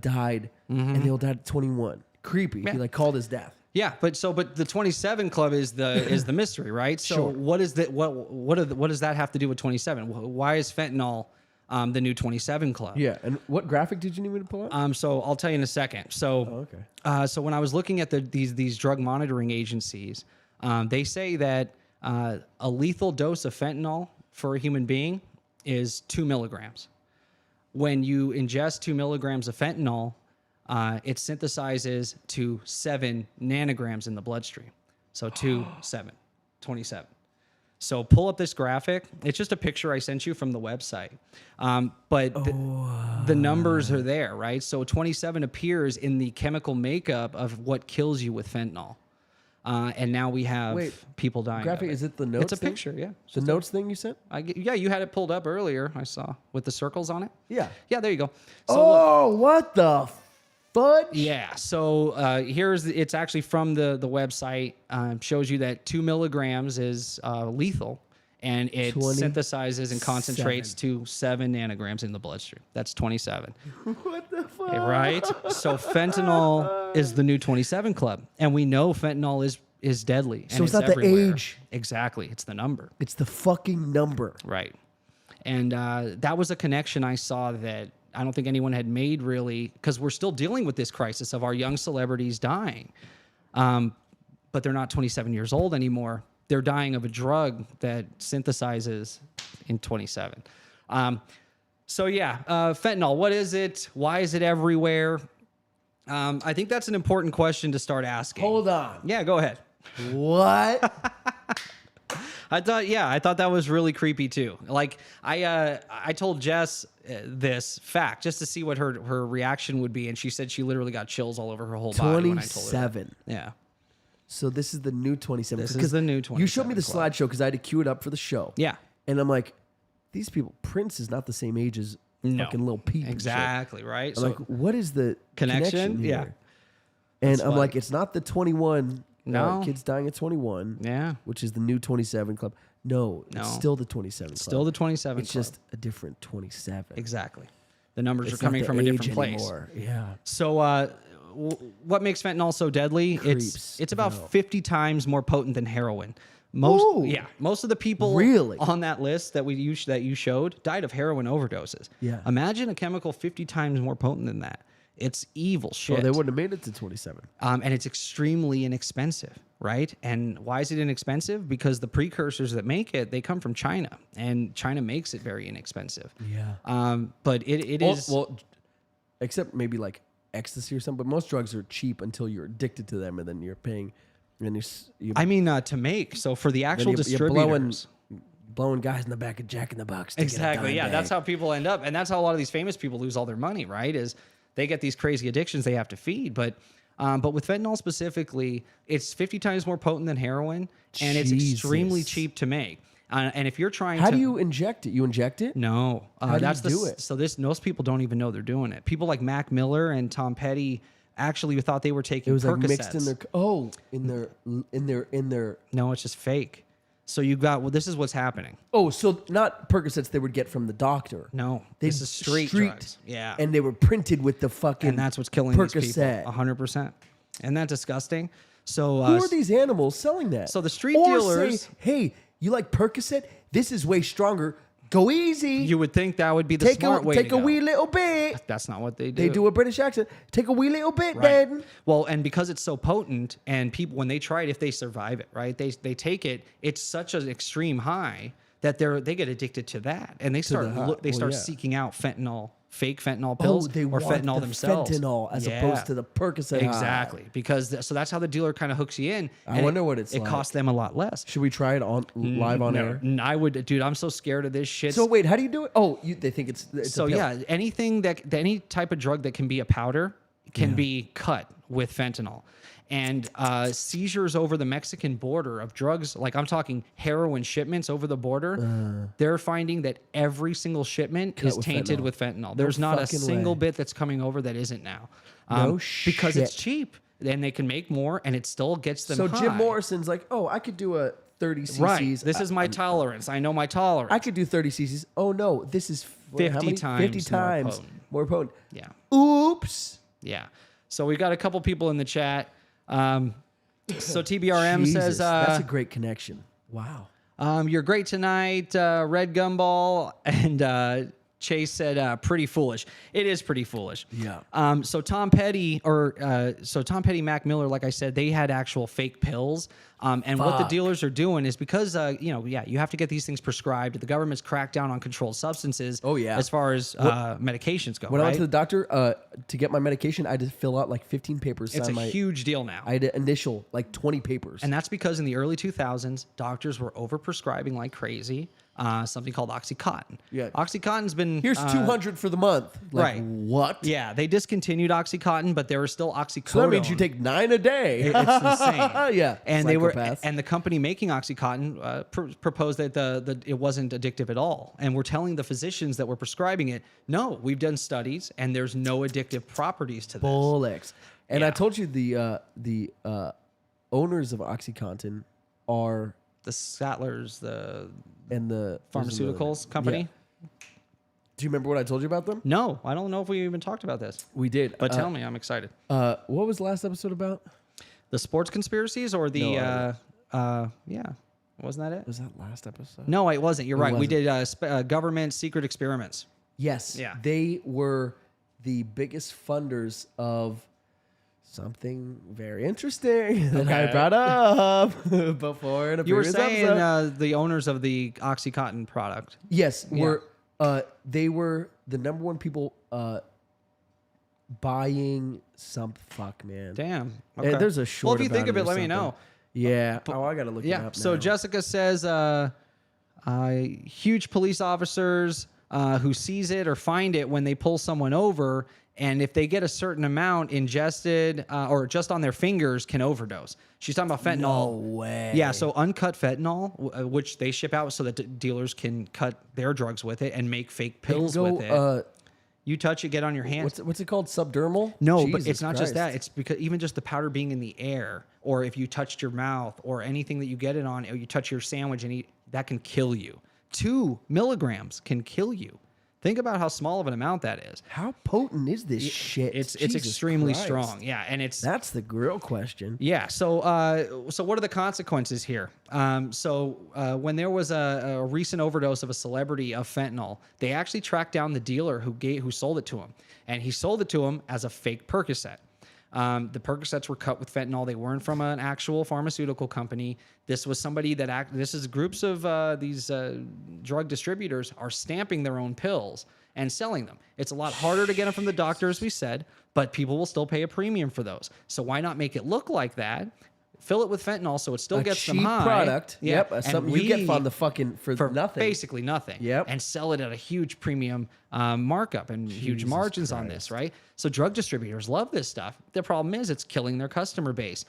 died. And they all died at 21. Creepy. Yeah. He like called his death. Yeah, but the 27 Club is the mystery, right? So Sure. what is that? What does that have to do with 27? Why is fentanyl the new 27 Club? Yeah. And what graphic did you need me to pull up? So I'll tell you in a second. So okay. So when I was looking at these drug monitoring agencies, they say that a lethal dose of fentanyl for a human being is 2 milligrams. When you ingest 2 milligrams of fentanyl, it synthesizes to 7 nanograms in the bloodstream. So 27. So pull up this graphic. It's just a picture I sent you from the website. But the numbers are there, right? So 27 appears in the chemical makeup of what kills you with fentanyl. And now we have people dying. Graphic, of it. is it the notes It's a thing? picture, yeah. The notes thing you sent? Yeah, you had it pulled up earlier, I saw, with the circles on it. Yeah. Yeah, there you go. So Oh, what the fudge? Yeah. So it's actually from the website. Shows you that 2 milligrams is lethal, and it 27. synthesizes and concentrates to 7 nanograms in the bloodstream. That's 27. What the fuck? Right. So fentanyl is the new 27 club, and we know fentanyl is deadly. And So it's not everywhere. the age. Exactly. It's the number. It's the fucking number. Right. And that was a connection I saw that I don't think anyone had made really, because we're still dealing with this crisis of our young celebrities dying. But they're not 27 years old anymore. They're dying of a drug that synthesizes in 27. So yeah, fentanyl, what is it? Why is it everywhere? I think that's an important question to start asking. Hold on. Yeah, go ahead. What? I thought that was really creepy too. Like I told Jess this fact just to see what her reaction would be, and she said she literally got chills all over her whole body when I told her. 27. Yeah. So this is the new 27. This is the new 27 You showed me the club. slideshow because I had to cue it up for the show. Yeah. And I'm like, these people, Prince is not the same age as No. fucking Lil Peep. and shit. Exactly, right? I'm like, what is the Connection? connection Yeah. here? And That's I'm funny. like, it's not the 21. No. Kids dying at 21. Yeah. Which is the new 27 club. No, No. it's still the 27 club. Still the 27 It's club. just a different 27. Exactly. The numbers It's are coming not the from a different age place. anymore. Yeah. So what makes fentanyl so deadly? Creeps. It's about No. 50 times more potent than heroin. Ooh. Most of the people Really? on that list that you showed died of heroin overdoses. Yeah. Imagine a chemical 50 times more potent than that. It's evil shit. Well, they wouldn't have made it to 27. And it's extremely inexpensive, right? And why is it inexpensive? Because the precursors that make it, they come from China, and China makes it very inexpensive. Yeah. But it is. Well, except maybe like ecstasy or something. But most drugs are cheap until you're addicted to them, and then you're paying. And you I mean, to make. So for the actual you're distributors. blowing guys in the back of Jack in the Box. To Exactly. Get a Yeah, dime that's bag. how people end up, and that's how a lot of these famous people lose all their money. Right? Is they get these crazy addictions they have to feed, but with fentanyl specifically, it's 50 times more potent than heroin, and it's extremely Jesus. cheap to make. And if you're trying How to, do you inject it? You inject it? No, How do that's you do it? So most people don't even know they're doing it. People like Mac Miller and Tom Petty actually thought they were taking. It was like Percocets. mixed in their. No, it's just fake. So you got this is what's happening. Oh, so not Percocets they would get from the doctor. No, They this is street drugs. Yeah, and they were printed with the fucking. and that's what's killing these Percocet. people. 100%. Isn't that disgusting? So Who are these animals selling that? So the street Or dealers- say, hey, you like Percocet? This is way stronger. Go easy. you would think that would be the take smart way to a go. wee little bit. That's not what they do. They do a British accent. Take a wee little bit, Right. then. Well, and because it's so potent, and people when they try it, if they survive it, right, they take it. It's such an extreme high that they get addicted to that, and they start the high. they start Well, yeah. seeking out fake fentanyl pills they or want fentanyl the themselves. fentanyl as opposed to the Percocet high. Exactly, because so that's how the dealer kind of hooks you in. I and wonder what it's It like. costs them a lot less. Should we try it on live on air? I would, dude. I'm so scared of this shit. So wait, how do you do it? Oh, they think it's So a pill. yeah, anything any type of drug that can be a powder can be cut with fentanyl. And seizures over the Mexican border of drugs, like I'm talking heroin shipments over the border, they're finding that every single shipment is with tainted fentanyl. with fentanyl. There's not a fucking single way. bit that's coming over that isn't now. No Because it's shit. cheap. And they can make more, and it still gets them So high. Jim Morrison's like, oh, I could do a 30 cc's. Right. This is my tolerance. I know my tolerance. I could do 30 cc's. Oh no, this is 50 times 50 more times potent. more potent. Yeah. Oops. Yeah. So we got a couple people in the chat. So TBRM Jesus, says, that's a great connection. Wow. you're great tonight, Red Gumball. And Chase said, pretty foolish. It is pretty foolish. Yeah. So Tom Petty Mac Miller, like I said, they had actual fake pills. And what the Fuck. dealers are doing is because, you have to get these things prescribed. The government's cracked down on controlled substances. Oh, yeah. As far as medications go. When I went right? to the doctor to get my medication, I had to fill out like 15 papers. It's sign a huge deal now. I had to initial like 20 papers. And that's because in the early 2000s, doctors were overprescribing like crazy something called OxyContin. Yeah. OxyContin's been... Here's 200 for the month. Like, right. what? Yeah, they discontinued OxyContin, but there was still oxycodone. So that means you take 9 a day. It's insane. Yeah. And they were psychopaths. and the company making OxyContin proposed that it wasn't addictive at all. And we're telling the physicians that were prescribing it, no, we've done studies and there's no addictive properties to this. Bullocks. And I Yeah. told you the owners of OxyContin are The Sattlers, the the pharmaceuticals company. Yeah. Do you remember what I told you about them? No, I don't know if we even talked about this. We did. But tell me, I'm excited. What was the last episode about? The sports conspiracies or the No, yeah, wasn't that it? Was that last episode? No, it wasn't. You're right. We wasn't. did government secret experiments. Yes. Yeah. They were the biggest funders of something very interesting that I Okay. brought up before in a You were previous saying episode. the owners of the OxyContin product. Yes, Yeah. they were the number one people buying some fuck, man. Damn. There's a short. Well, if you think about of it, or let me something. know. Yeah. I gotta look it Yeah. up. So now. Jessica says, huge police officers who seize it or find it when they pull someone over, and if they get a certain amount ingested or just on their fingers, can overdose. She's talking about fentanyl. No way. Yeah. So uncut fentanyl, which they ship out so that dealers can cut their drugs with it and make fake They can pills go, with it. You touch it, get on your hands. what's it called? Subdermal? No, but Jesus it's not just that. Christ. It's because even just the powder being in the air, or if you touched your mouth, or anything that you get it on, or you touch your sandwich and eat, that can kill you. 2 milligrams can kill you. Think about how small of an amount that is. How potent is this shit? It's Jesus extremely Christ. strong. Yeah, and it's That's the real question. yeah. So what are the consequences here? When there was a recent overdose of a celebrity of fentanyl, they actually tracked down the dealer who sold it to him, and he sold it to him as a fake Percocet. The Percocets were cut with fentanyl. They weren't from an actual pharmaceutical company. This was somebody this is groups of these drug distributors are stamping their own pills and selling them. It's a lot harder to get them from the doctor, as we said, but people will still pay a premium for those. So why not make it look like that? Fill it with fentanyl so it still A gets them cheap high. product. Yeah. Yep. And Something you get on the fucking for nothing. Basically nothing. Yep. And sell it at a huge premium markup and huge margins on this, right? So drug distributors love this stuff. The problem is it's killing their customer base.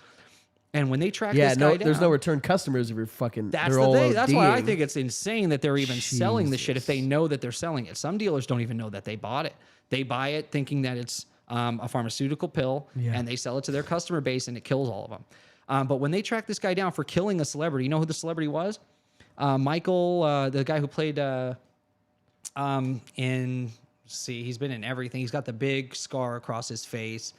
And when they track this guy down, there's no return customers if you're fucking. that's they're the all thing. That's why I ODing. think it's insane that they're even selling the shit if they know that they're selling it. Some dealers don't even know that they bought it. They buy it thinking that it's a pharmaceutical pill, and they sell it to their customer base, and it kills all of them. But when they track this guy down for killing a celebrity, you know who the celebrity was? Michael, the guy who played he's been in everything. He's got the big scar across his face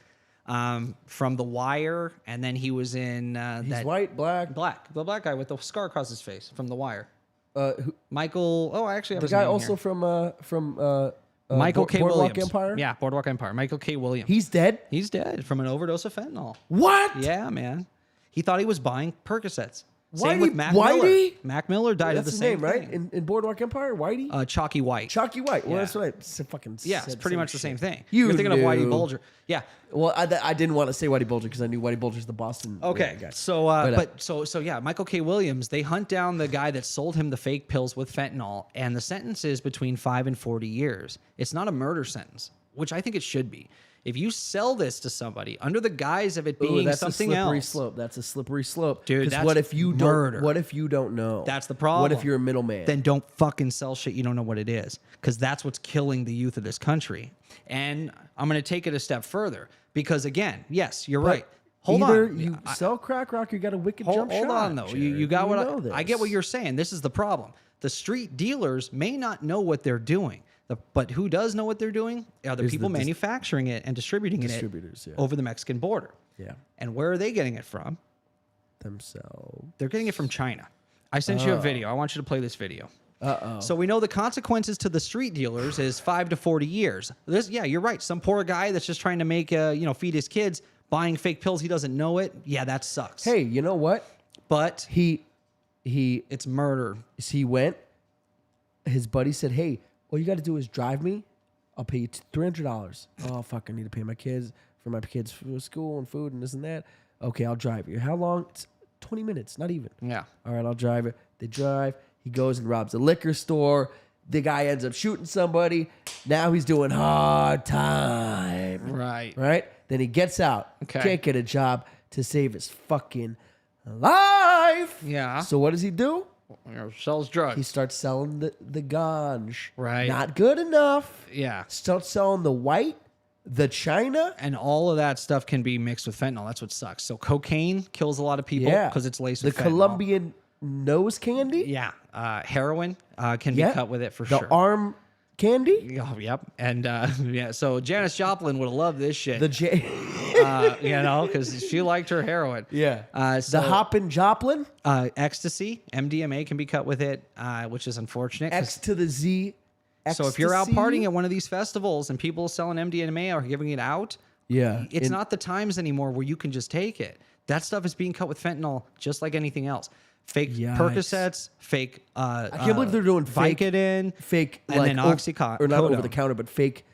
from The Wire, and then he was in He's white, black. the black guy with the scar across his face from The Wire. Who, Michael. Oh, I actually have the his guy name also here. from Michael K. Boardwalk Williams. Empire. Yeah, Boardwalk Empire. Michael K. Williams. He's dead. He's dead from an overdose of fentanyl. What? Yeah, man. He thought he was buying Percocets. Whitey- Same with Mac Whitey? Miller. Mac Miller died of That's the his same name, right? thing. In Boardwalk Empire, Whitey. Chalky White. Chalky White. Well, yeah. that's what I said. Fucking. Yeah, it's said pretty some much the same shit. thing. You're thinking of Whitey knew. Bulger. Yeah. Well, I didn't want to say Whitey Bulger because I knew Whitey Bulger's the Boston. Okay. guy. So, yeah, Michael K. Williams, they hunt down the guy that sold him the fake pills with fentanyl, and the sentence is between 5 and 40 years. It's not a murder sentence, which I think it should be. If you sell this to somebody under the guise of it Ooh, being that's something a slippery else, slope. That's a slippery slope, Dude, 'Cause that's what if you murder. don't? What if you don't know? that's the problem. What if you're a middleman? Then don't fucking sell shit you don't know what it is, because that's what's killing the youth of this country. And I'm going to take it a step further, because again, yes, you're right. Hold Either on. you sell crack rock, you got a wicked Hold, jump hold shot. on though. Jared. You got what know I get. What this. you're saying. This is the problem. The street dealers may not know what they're doing, but who does know what they're doing are the people manufacturing it and distributing distributors, it yeah. over the Mexican border. Yeah, And where are they getting it from? themselves. They're getting it from China. I sent you a video. I want you to play this video. So we know the consequences to the street dealers is 5 to 40 years. Yeah, you're right. Some poor guy that's just trying to make feed his kids, buying fake pills, he doesn't know it. Yeah, that sucks. Hey, you know what? But it's murder. He went. His buddy said, "Hey, all you got to do is drive me. I'll pay you $300. Oh fuck, I need to pay my kids for school and food and this and that. Okay, I'll drive you. How long? It's 20 minutes, not even. Yeah. All right, I'll drive it. They drive. He goes and robs a liquor store. The guy ends up shooting somebody. Now he's doing hard time. Right. Right? Then he gets out. Okay. Can't get a job to save his fucking life. Yeah. So what does he do? Sells drugs. He starts selling the ganj. Right. Not good enough. Yeah. Starts selling the white, the China. And all of that stuff can be mixed with fentanyl. That's what sucks. So cocaine kills a lot of people Yeah. because it's laced the with fentanyl. Colombian nose candy. Yeah. Heroin can be Yeah. cut with it for the sure. arm candy. Oh, yep. And yeah, so Janis Joplin would have loved this shit. The J. Because she liked her heroin. Yeah. So, the Hoppin' Joplin. ecstasy, MDMA can be cut with it, which is unfortunate. 'cause- X to the Z. So if you're out ecstasy. partying at one of these festivals and people selling MDMA or giving it out, Yeah. it's not the times anymore where you can just take it. That stuff is being cut with fentanyl just like anything else. Fake Yikes. Percocets, fake I can't believe they're doing fake, Vicodin, fake, and like, then Oxycontin. or not over the counter, but fake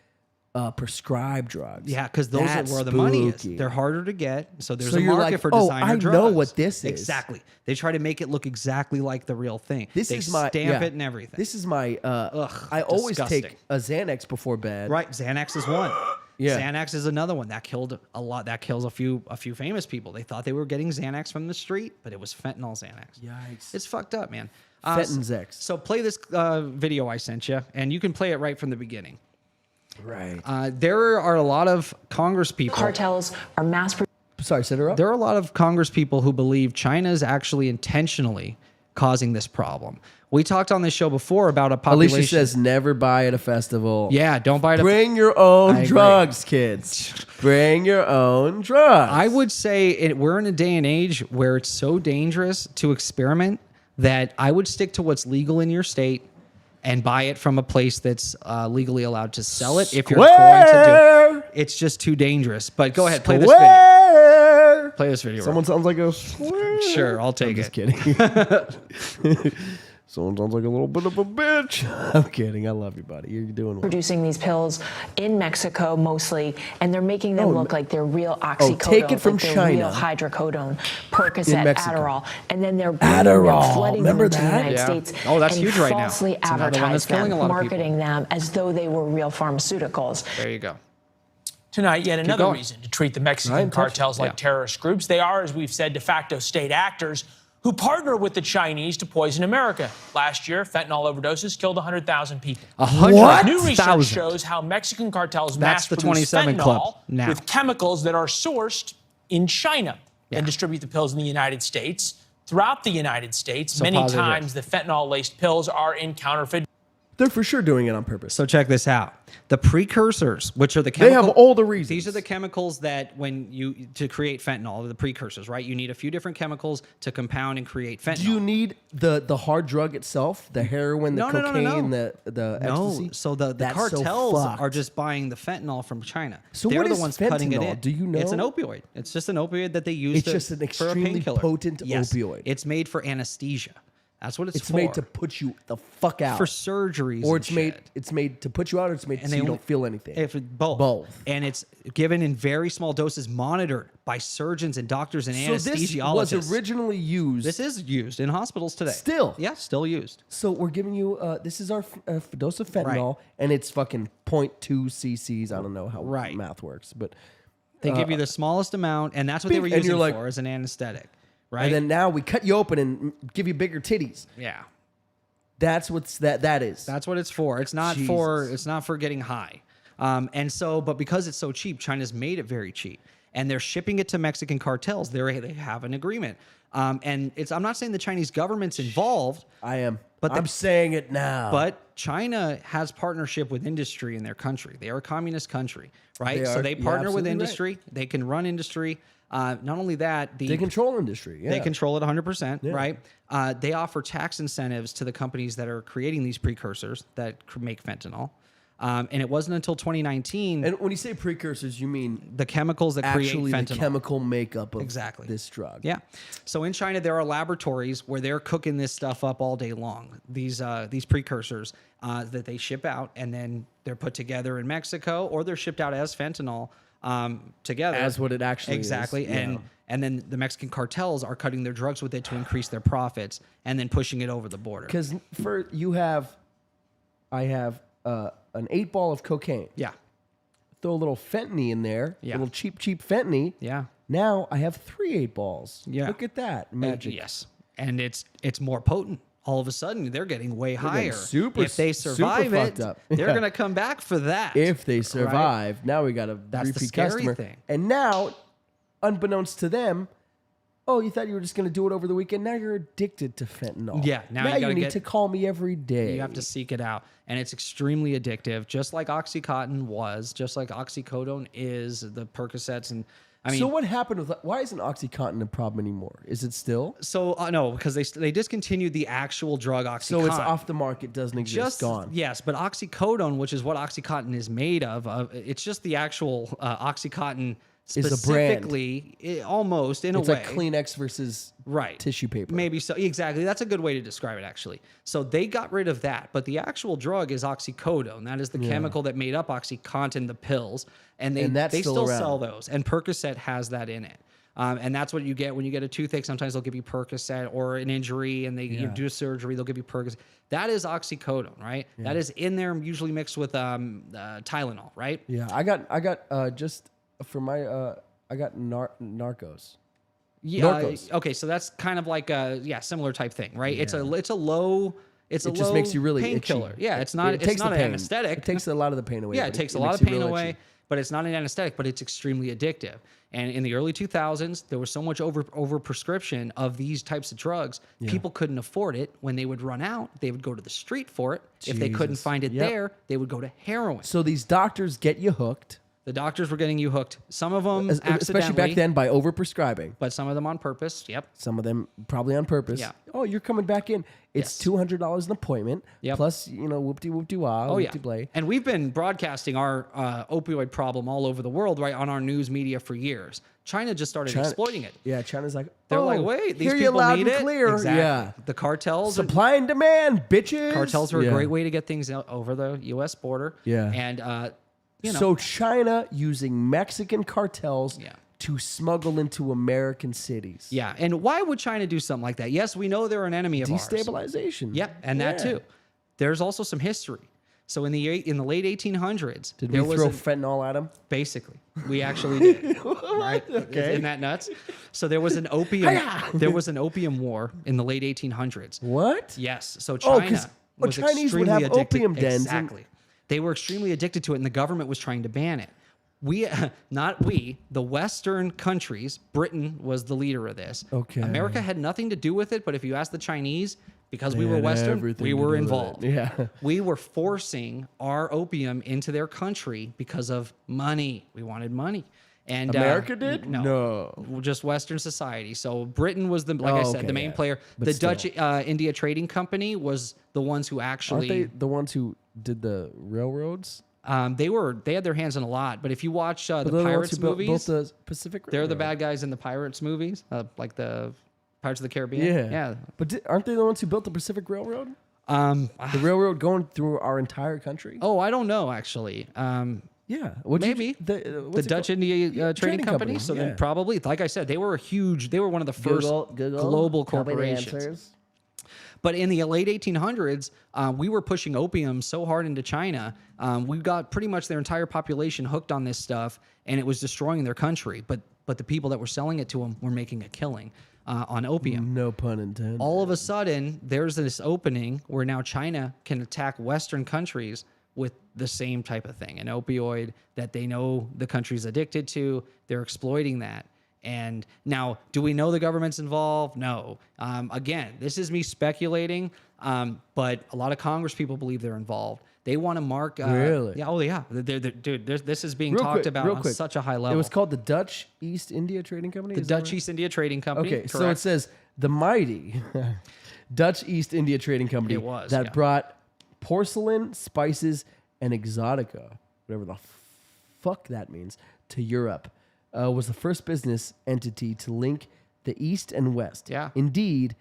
prescribed drugs. Yeah, because those That's are where the money is. spooky. They're harder to get, so there's So a you're market like, for oh, designer I drugs. know what this is. Exactly. They try to make it look exactly like the real thing. This they is my stamp yeah. it and everything. This is my. I always disgusting. take a Xanax before bed. Right, Xanax is one. Yeah. Xanax is another one that killed a lot. That kills a few famous people. They thought they were getting Xanax from the street, but it was fentanyl Xanax. Yikes. It's fucked up, man. Fentonzex. So play this video I sent you, and you can play it right from the beginning. Right. There are a lot of Congress people. Cartels are mass. Sorry, set her up. There are a lot of Congress people who believe China is actually intentionally causing this problem. We talked on this show before about a population. Alicia says never buy at a festival. Yeah, don't buy it. Bring your I own agree. drugs, kids. Bring your own drugs. I would say we're in a day and age where it's so dangerous to experiment that I would stick to what's legal in your state and buy it from a place that's legally allowed to sell it. If you're going to do it, it's just too dangerous. But go ahead, play this video. Square. Play this video. Someone sounds like a square. Sure, I'll take I'm it. just kidding. Someone sounds like a little bit of a bitch. I'm kidding. I love you, buddy. You're doing well. Producing these pills in Mexico mostly, and they're making them look like they're real oxycodone, take it from like they're China. real hydrocodone, In Percocet, Mexico. Adderall, and then they're Adderall. flooding Remember them into the that? United Yeah. States Oh, that's and huge right now. falsely It's another one that's advertise killing them, a lot of people. marketing them as though they were real pharmaceuticals. There you go. Tonight, yet another going. reason to treat the I Mexican am touched. cartels like Yeah. terrorist groups. They are, as we've said, de facto state actors who partner with the Chinese to poison America. Last year, fentanyl overdoses killed 100,000 people. 100,000. New research shows how Mexican cartels That's the mass-produce 27 fentanyl Club now. with chemicals that are sourced in China Yeah. and distribute the pills in the United States. Throughout the United States, So many positive. times the fentanyl-laced pills are in counterfeit. They're for sure doing it on purpose. So check this out. The precursors, which are the They chemicals. have all the reasons. These are the chemicals that to create fentanyl, the precursors, right? You need a few different chemicals to compound and create fentanyl. Do you need the hard drug itself, the heroin, the No, no, no, no, cocaine, no. the No, ecstasy? so the That's so cartels fucked. are just buying the fentanyl from China. So They're what the is ones cutting it fentanyl? in. Do you It's an know? opioid. It's just an opioid that they use It's just an for a extremely painkiller. potent Yes. opioid. It's made for anesthesia. That's what it's It's for. made to put you the fuck out. for surgeries. or and it's made shit. it's made to put you out, or it's made so you only- don't feel anything. If both. Both. And it's given in very small doses, monitored by surgeons and doctors and So this anesthesiologists. was originally used. This is used in hospitals today. Still? Yeah, still used. So we're giving you this is our dose of fentanyl, and it's fucking 0.2 cc's. I don't know how Right. math works, but They give you the smallest amount, and that's what they were and using you're like- for as an anesthetic. Right? and then now we cut you open and give you bigger titties. yeah. That's what's that is. That's what it's for. It's not for getting high. And so, but because it's so cheap, China's made it very cheap, and they're shipping it to Mexican cartels. They have an agreement. And I'm not saying the Chinese government's involved, I am. But I'm saying it now. but China has partnership with industry in their country. They are a communist country, right? They So are. they You're partner with absolutely right. industry. They can run industry. Not only that, they control industry. Yeah. They control it 100%, right? They offer tax incentives to the companies that are creating these precursors that make fentanyl. And it wasn't until 2019 And when you say precursors, you mean the chemicals that actually create the fentanyl. chemical makeup of Exactly. this drug. Yeah. So in China, there are laboratories where they're cooking this stuff up all day long. These precursors that they ship out, and then they're put together in Mexico, or they're shipped out as fentanyl together. As what it actually is. exactly. Yeah. And then the Mexican cartels are cutting their drugs with it to increase their profits, and then pushing it over the border. Because I have an 8 ball of cocaine. Yeah. Throw a little fentanyl in there. Yeah. A little cheap fentanyl. Yeah. Now I have 3 8-balls. Yeah. Look at that magic. Yes, and it's more potent. All of a sudden, they're getting way getting higher. super- if they super survive fucked it, up. they're Yeah. gonna come back for that. If they survive, now we got a That's the repeat scary customer. thing. And now, unbeknownst to them, oh, you thought you were just going to do it over the weekend? Now you're addicted to fentanyl. Yeah, now you you gotta need get- to call me every day. You have to seek it out, and it's extremely addictive, just like OxyContin was, just like oxycodone is, the Percocets, and I mean. So what happened with? Why isn't OxyContin a problem anymore? Is it still? So no, because they discontinued the actual drug OxyContin. So it's off the market, doesn't exist, Just gone. yes, but oxycodone, which is what OxyContin is made of, it's just the actual OxyContin Is a brand. specifically, almost in It's a like way. Kleenex versus tissue paper. Maybe so. Exactly. That's a good way to describe it, actually. So they got rid of that, but the actual drug is oxycodone. That is the chemical that made up OxyContin, the pills, and they that's they still still around. sell those. And Percocet has that in it. And that's what you get when you get a toothache. Sometimes they'll give you Percocet, or an injury and you do a surgery, they'll give you Percocet. That is oxycodone, right? That is in there, usually mixed with Tylenol, right? Yeah, I got just for my I got Narcos. Yeah. Narcos. Okay, so that's kind of like a similar type thing, right? It's a low. It's a It just low makes you really painkiller. itchy. Yeah, it's not. It It's takes not the an pain. anesthetic. It takes a lot of the pain away. Yeah, but it takes a makes lot of you pain real away, itchy. but it's not an anesthetic. But it's extremely addictive. And in the early 2000s, there was so much over prescription of these types of drugs. People couldn't afford it. When they would run out, they would go to the street for it. If they couldn't Jesus. find it Yep. there, they would go to heroin. So these doctors get you hooked, The doctors were getting you hooked. Some of them accidentally, especially back then by overprescribing. but some of them on purpose. Yep. Some of them probably on purpose. Yeah. Oh, you're coming back in. It's Yes. $200 an appointment. Yep. Plus, whoop-de whoop-de-wah, Oh yeah, whoop-de-blay. and we've been broadcasting our opioid problem all over the world, right, on our news media for years. China just started exploiting it. Yeah, China's like, They're oh, like, wait, these hear you people loud need and it. clear. Exactly. Yeah. The cartels. Supply and demand, bitches. Cartels are Yeah. a great way to get things out over the U.S. border. Yeah. And So China using Mexican cartels Yeah. to smuggle into American cities. yeah. And why would China do something like that? Yes, we know they're an enemy of ours. Destabilization. Yep, and that Yeah. too. There's also some history. So in the late 1800s, Did there we was throw a- fentanyl at them? Basically, we actually did. Right? Okay. Isn't that nuts? So there was an opium war in the late 1800s. What? Yes. So Oh, China 'cause was Chinese would extremely have addicted. opium dens and- Exactly. They were extremely addicted to it, and the government was trying to ban it. The Western countries, Britain was the leader of this. Okay. America had nothing to do with it, but if you ask the Chinese, because we They were had Western, everything we to were do with it. involved. Yeah. We were forcing our opium into their country because of money. We wanted money. And America did? No. No. Just Western society. So Britain was I said, okay, the main yeah. player. But The still. Dutch India Trading Company was the ones who actually Aren't they the ones who did the railroads? they had their hands in a lot. But if you watch the They're the ones Pirates who built movies, the Pacific they're the Railroad. bad guys in the Pirates movies, like the Pirates of the Caribbean. Yeah. Yeah. But aren't they the ones who built the Pacific Railroad? The railroad going through our entire country? Oh, I don't know actually. Yeah. What'd you- Maybe the the Dutch India Trading Company. So yeah. then probably, like I said, they were one of the first global Tell me the corporations. answers. But in the late 1800s, we were pushing opium so hard into China. We got pretty much their entire population hooked on this stuff, and it was destroying their country. But the people that were selling it to them were making a killing on opium. No pun intended. All of a sudden, there's this opening where now China can attack Western countries with the same type of thing, an opioid that they know the country's addicted to. They're exploiting that. And now, do we know the government's involved? No. Again, this is me speculating, but a lot of Congress people believe they're involved. They want to mark. Really? Yeah. Oh, yeah. Dude, this is being Real talked quick, about real on quick. such a high level. It was called the Dutch East India Trading Company? the Is that Dutch right? East India Trading Company. Okay, so it correct? says the mighty Dutch East India Trading Company It was, that yeah. brought porcelain, spices, and exotica, whatever the fuck that means, to Europe, was the first business entity to link the East and West. Yeah. Indeed,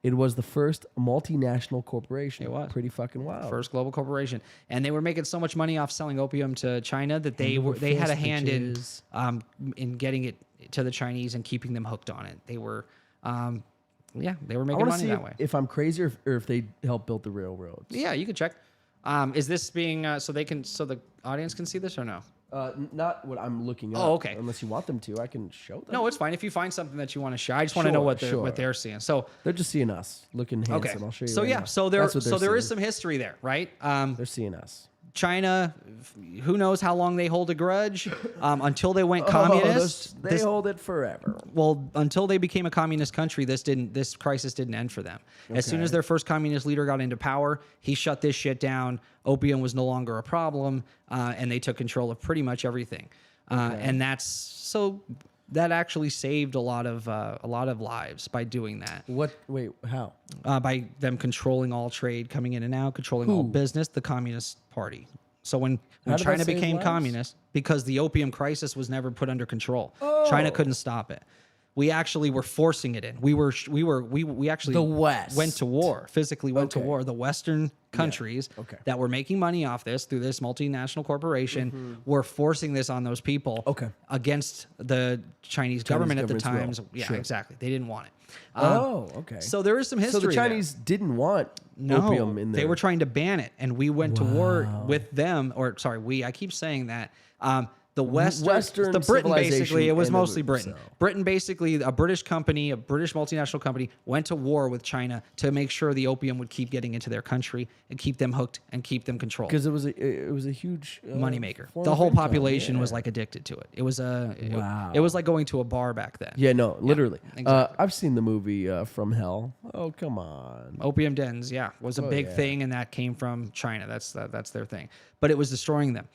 it was the first multinational corporation. It was. Pretty fucking wild. First global corporation, and they were making so much money off selling opium to China that they had a first, hand bitches. in getting it to the Chinese and keeping them hooked on it. They were, they were I making want to money see that way. if I'm crazy or if they helped build the railroads. Yeah, you can check. Is this being so the audience can see this or no? Not what I'm looking at. Oh, okay. Unless you want them to, I can show them. No, it's fine. If you find something that you want to share, I just want to know Sure, what they're seeing. So they're just seeing us looking handsome. okay. I'll show you. So right yeah, now. so That's what there they're is seeing. some history there, right? They're seeing us. China, who knows how long they hold a grudge until they went communist. They hold it forever. Well, until they became a communist country, this crisis didn't end for them. As soon as their first communist leader got into power, he shut this shit down. Opium was no longer a problem, and they took control of pretty much everything. And that actually saved a lot of lives by doing that. What? Wait, how? By them controlling all trade coming in and out, controlling all business, the Communist Party. So when How did that China save became lives? communist, because the opium crisis was never put under control, China couldn't stop it. We actually were forcing it in. We actually The West. went to war, physically went to Okay. war. The Western countries Okay. that were making money off this through this multinational corporation were forcing this on those people Okay. against the Chinese government at the government's time. will. Yeah, Sure. exactly. They didn't want it. Okay. So there is some history. So the there. Chinese didn't want No, opium in there. they were trying to ban it, and we went to war with them. Or sorry, I keep saying that. The Western the Britain basically, civilization it was and mostly the- Britain. so. Britain basically, a British company, a British multinational company, went to war with China to make sure the opium would keep getting into their country and keep them hooked and keep them controlled. because it was a huge Moneymaker. form The of whole income, population yeah. was like addicted to it. It was Wow. it was like going to a bar back then. Yeah, no, literally. exactly. I've seen the movie From Hell. Oh, come on. Opium dens, was a big thing, and that came from China. That's their thing. But it was destroying them.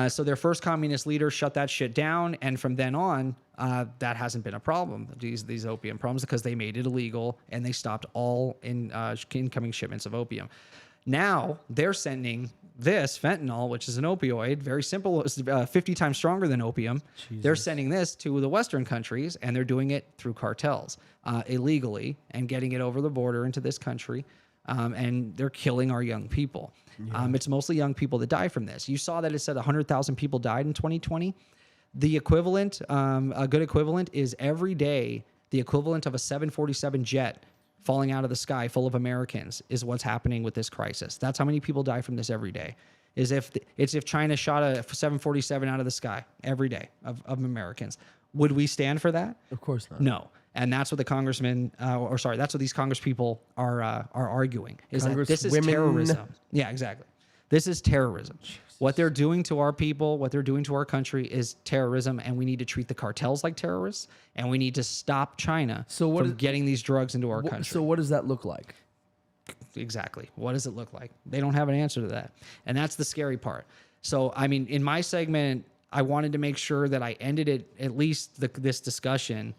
So their first communist leader shut that shit down, and from then on, that hasn't been a problem. These opium problems, because they made it illegal and they stopped all incoming shipments of opium. Now they're sending this fentanyl, which is an opioid, very simple, 50 times stronger than opium. They're sending this to the Western countries, and they're doing it through cartels illegally and getting it over the border into this country. And they're killing our young people. It's mostly young people that die from this. You saw that it said 100,000 people died in 2020. The equivalent, a good equivalent, is every day the equivalent of a 747 jet falling out of the sky full of Americans is what's happening with this crisis. That's how many people die from this every day. It's if China shot a 747 out of the sky every day of Americans. Would we stand for that? Of course not. No. And that's what the congressmen, that's what these Congress people are arguing, is that this is Congresswomen. terrorism. Yeah, exactly. This is terrorism. What they're doing to our people, what they're doing to our country is terrorism, and we need to treat the cartels like terrorists, and we need to stop China from getting these drugs into our country. So what does that look like? Exactly. What does it look like? They don't have an answer to that. And that's the scary part. So, I mean, in my segment, I wanted to make sure that I ended it, at least this discussion,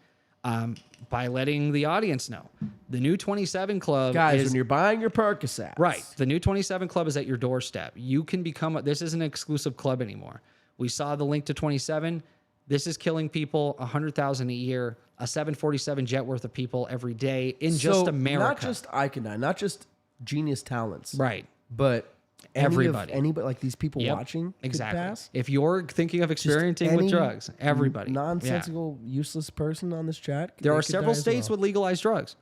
by letting the audience know. The new 27 Club Guys, is... when you're buying your Percocets. Right. The new 27 Club is at your doorstep. You can become... This isn't an exclusive club anymore. We saw the link to 27. This is killing people, 100,000 a year, a 747 jet worth of people every day in just America. Not just Iconine, not just genius talents. Right. But Everybody. Anybody, like these people Yep, watching could exactly. pass. If you're thinking of experimenting with any drugs, everybody. Nonsensical, useless person on this chat. There they are could several die as states well. with legalized drugs.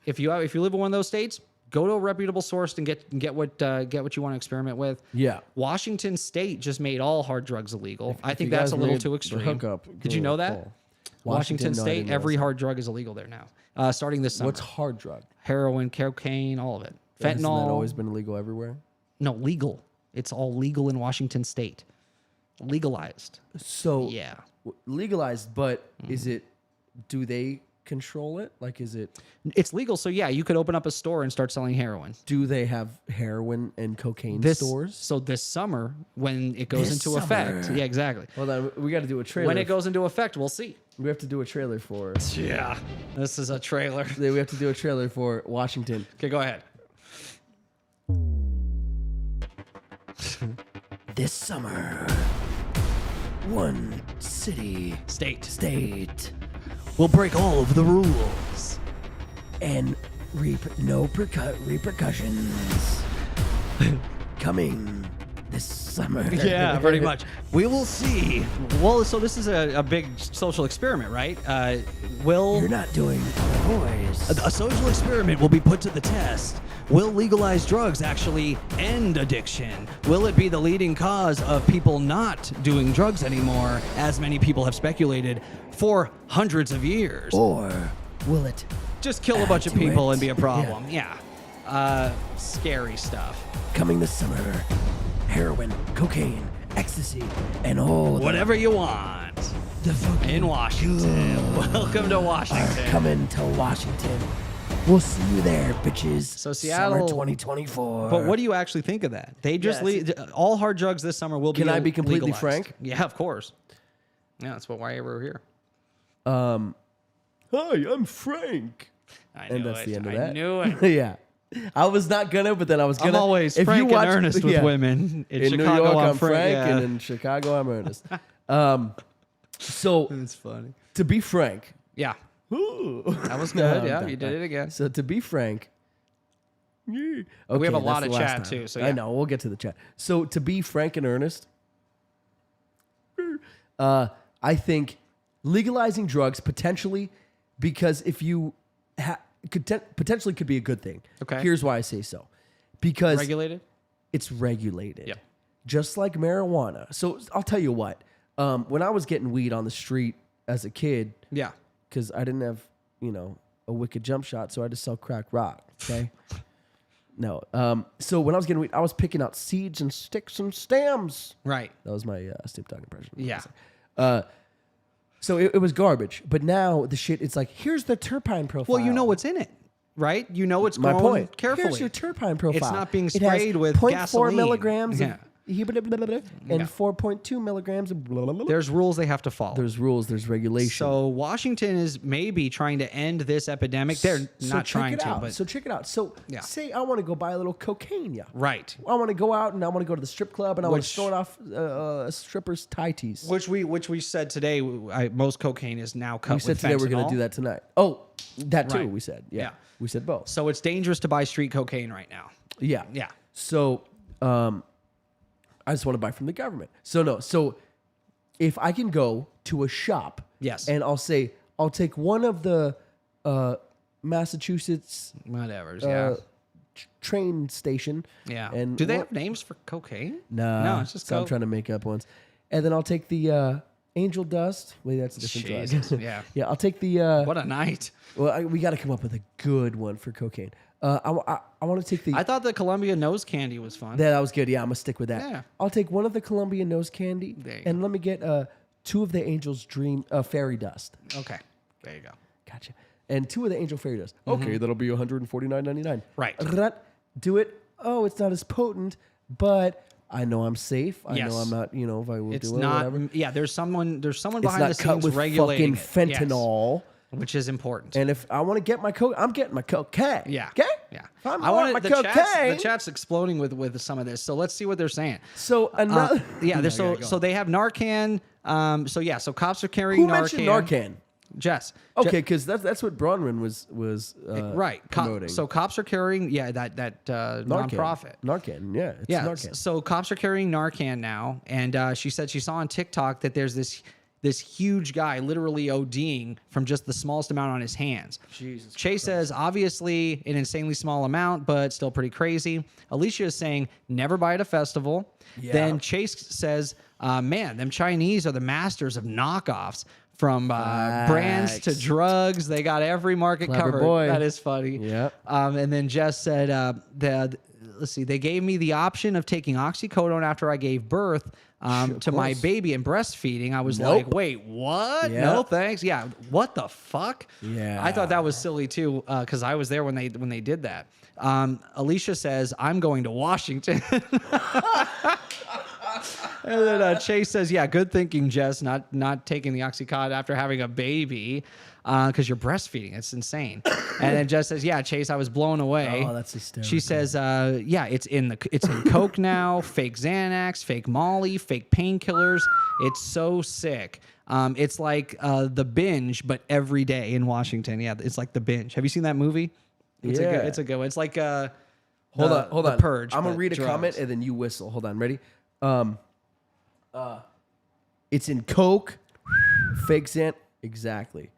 If you live in one of those states, go to a reputable source and get what you want to experiment with. Yeah. Washington State just made all hard drugs illegal. I if think you that's guys a little need too the extreme. hookup, Did go you know with that? Paul. Washington no, I State, didn't know every that. hard drug is illegal there now. Starting this summer. What's hard drug? Heroin, cocaine, all of it. Hasn't that Fentanyl. always been illegal everywhere? No, legal. It's all legal in Washington State. Legalized. So Yeah. legalized, but is it? Do they control it? Like, is it? It's legal, so yeah, you could open up a store and start selling heroin. Do they have heroin and cocaine stores? So this summer, when it goes This into effect, summer. yeah, exactly. Hold on, we got to do a trailer. When it goes into effect, we'll see. we have to do a trailer for. Yeah, this is a trailer. We have to do a trailer for Washington. Okay, go ahead. This summer, one state will break all of the rules and reap no repercussions. Coming this summer. Yeah, pretty much. We will see. Well, so this is a big social experiment, right? You're not doing the boys. A social experiment will be put to the test. Will legalized drugs actually end addiction? Will it be the leading cause of people not doing drugs anymore, as many people have speculated for hundreds of years? Or will it Just kill a bunch of to people it. and be a problem. Yeah. Scary stuff. coming this summer? Heroin, cocaine, ecstasy, and all Whatever you want. the fucking In Washington. Welcome to are Washington. coming to Washington. We'll see you there, bitches. So Seattle- Summer 2024. But what do you actually think of that? They just all hard drugs this summer will be Can I be completely legalized. frank? Yeah, of course. Yeah, that's why we're here. Hi, I'm Frank. I And knew that's it. the end of I that. knew it. Yeah. I was not gonna, but then I was gonna. I'm always If frank you watch, and earnest with women. In Chicago, New York, I'm Frank. Yeah. and in Chicago, I'm earnest. So It's funny. to be frank, Yeah, ooh, that was No, good. I'm Yeah, done. you did it again. So to be frank, okay, We have a lot that's of the last chat, time. too, so I yeah. know we'll get to the chat. So to be frank and earnest, I think legalizing drugs potentially, because if you potentially could be a good thing. Okay. Here's why I say so, because Regulated. it's regulated. Yep. Just like marijuana. So I'll tell you what. When I was getting weed on the street as a kid, Yeah. because I didn't have, a wicked jump shot, so I had to sell crack rock. Okay. No. So when I was getting weed, I was picking out seeds and sticks and stems. Right. That was my Snoop Dogg impression. Yeah. So it was garbage. But now the shit, it's like, here's the terpene profile. Well, you know what's in it, right? You know it's my grown point. carefully. Here's your terpene profile. It's not being It has sprayed with 0.4 gasoline. milligrams Yeah. of and 4.2 milligrams of blah, blah, blah. There's rules they have to follow. There's rules, there's regulation. So Washington is maybe trying to end this epidemic. They're So not check trying it to, out. but So check it out. So Yeah. say I want to go buy a little cocaine, yeah. right. I want to go out and I want to go to the strip club and I want to Which- snort off a stripper's tighties. Which we said today. Most cocaine is now cut We with said today we're going fentanyl. to do that tonight. Oh, that too. Right. We said, yeah. Yeah. We said both. So it's dangerous to buy street cocaine right now. Yeah. Yeah. So, I just want to buy from the government. So if I can go to a shop, Yes. and I'll say I'll take one of the Massachusetts Whatever. Yeah. train station. Yeah. And Do they what- have names for cocaine? Nah, No, it's just so I'm coke. trying to make up ones. And then I'll take the angel dust. Wait, that's a different Jesus, drug. yeah. Yeah, I'll take the. What a night. Well, we got to come up with a good one for cocaine. I want to take the. I thought the Columbia nose candy was fun. that was good. Yeah, I'm gonna stick with that. Yeah. I'll take one of the Colombian nose candy, There you and go. let me get 2 of the angel's dream fairy dust. Okay. There you go. Gotcha. And 2 of the angel fairy dust. Okay, that'll be $149.99. Right. Do it. Oh, it's not as potent, but I know I'm safe. I Yes. know I'm not. If I will It's do it, not. whatever. Yeah. There's someone It's behind the not cut scenes with regulating fucking it. Yes. fentanyl. Which is important. And if I want to get my coke, I'm getting my cocaine. Yeah. Okay. Yeah. If I I want wanted my the cocaine. chat's exploding with some of this. So let's see what they're saying. So another. Yeah. There's No, so they have Narcan. So cops are carrying Who Narcan. mentioned Narcan? Jess. Okay, because that's what Bronwyn was Right. promoting. So cops are carrying that Narcan. nonprofit. Narcan, yeah, it's Yeah. Narcan. So cops are carrying Narcan now, and she said she saw on TikTok that there's this huge guy literally ODing from just the smallest amount on his hands. Jesus Chase says obviously an insanely small amount, but still pretty crazy. Alicia is saying never buy at a festival. Yeah. Then Chase says, man, them Chinese are the masters of knockoffs. From brands to Facts. drugs, they got every market Clever covered. boy. That is funny. Yep. And then Jess said, let's see, they gave me the option of taking oxycodone after I gave birth to my course. baby and breastfeeding. I was Nope. like, wait, what? Yeah. No, thanks. Yeah, what the fuck? Yeah. I thought that was silly too, because I was there when they did that. Alicia says, I'm going to Washington. And then Chase says, yeah, good thinking, Jess, not taking the Oxycontin after having a baby because you're breastfeeding. It's insane. And then Jess says, yeah, Chase, I was blown away. Oh, that's hysterical. She says, yeah, it's in Coke now, fake Xanax, fake Molly, fake painkillers. It's so sick. It's like The Binge, but every day in Washington. Yeah, it's like The Binge. Have you seen that movie? It's Yeah. a good one. It's like Hold on. The Purge. I'm gonna but read a drugs. comment and then you whistle. Hold on, ready? It's in Coke, fake Xanax. Exactly.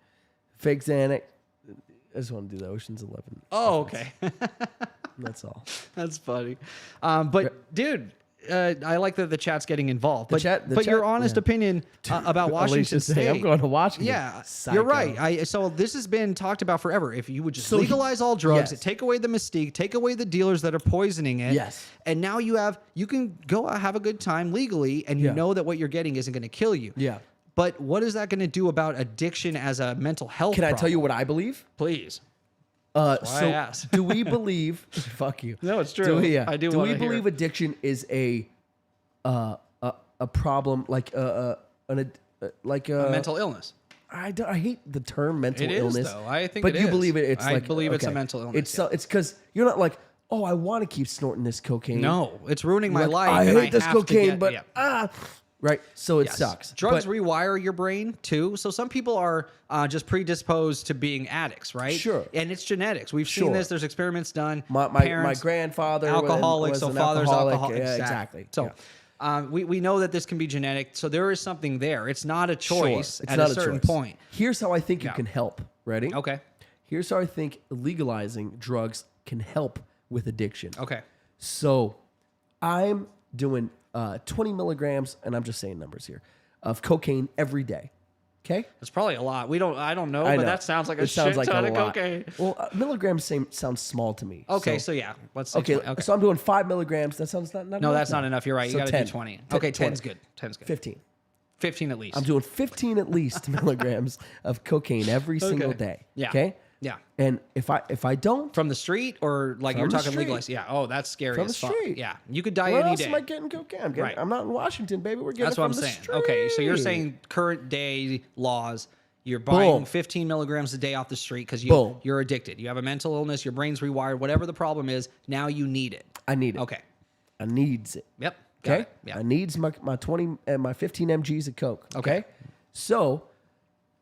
Fake Xanax. I just want to do the Ocean's 11. Oh, okay. That's all. That's funny. But dude, I like that the chat's getting involved. But, The but chat- your honest opinion about Washington Alicia's saying, State. I'm going to Washington. Yeah, Psycho. you're right. So this has been talked about forever. If you would just So legalize all drugs, yes. take away the mystique, take away the dealers that are poisoning it. Yes. And now you can go out, have a good time legally, and you Yeah. know that what you're getting isn't going to kill you. Yeah. But what is that going to do about addiction as a mental health Can I tell you problem? what I believe? Please. So I asked. do we believe? Fuck you. No, it's true. Do we, I do Do we wanna hear believe it. addiction is a problem like a Mental illness. I hate the term mental It is, illness. though. I think but it you is. believe it. It's I like believe it's a okay. mental illness, It's because you're not like, oh, I want to keep snorting this cocaine. No, it's ruining my Like, life. I and hate this have to cocaine, get- but right. So it Yes. sucks. Drugs But- rewire your brain too. So some people are just predisposed to being addicts, right? Sure. And it's genetics. We've Sure. seen this. There's experiments done. my Parents, grandfather alcoholic, was so an father's alcoholic. alcoholic. Yeah, exactly. So Yeah. we know that this can be genetic. So there is something there. It's not a choice It's at not a certain choice. point. Here's how I think you Yeah. can help. Ready? Okay. Here's how I think legalizing drugs can help with addiction. Okay. So I'm doing 20 milligrams, and I'm just saying numbers here, of cocaine every day. Okay? It's probably a lot. I don't know, I but know. that sounds like a It sounds shit like ton a of lot. cocaine. Well, milligrams sounds small to me. Okay, so yeah, let's say okay, 20. Okay. so I'm doing 5 milligrams. That sounds not no, enough that's now. not enough. You're right. So You got to 10. do 20. 10, Okay, 10's 20. good. 10's good. 15. 15 at least. I'm doing 15 at least milligrams of cocaine every single day. Yeah. Okay? Yeah. And if I don't, From the street or like From you're the talking street. legalized? Yeah. Oh, that's scary From as the fuck. street. Yeah. You could die where any else day. am I getting cocaine? Right. I'm not in Washington, baby. We're getting That's it what from I'm the saying. street. Okay, so you're saying current day laws, you're buying Boom. 15 milligrams a day off the street because Boom. you're addicted. You have a mental illness, your brain's rewired, whatever the problem is, now you need it. I need it. Okay. I needs it. Yep. Got Okay? it. Yeah. I needs my 20 and my 15 mgs of Coke. Okay. Okay? So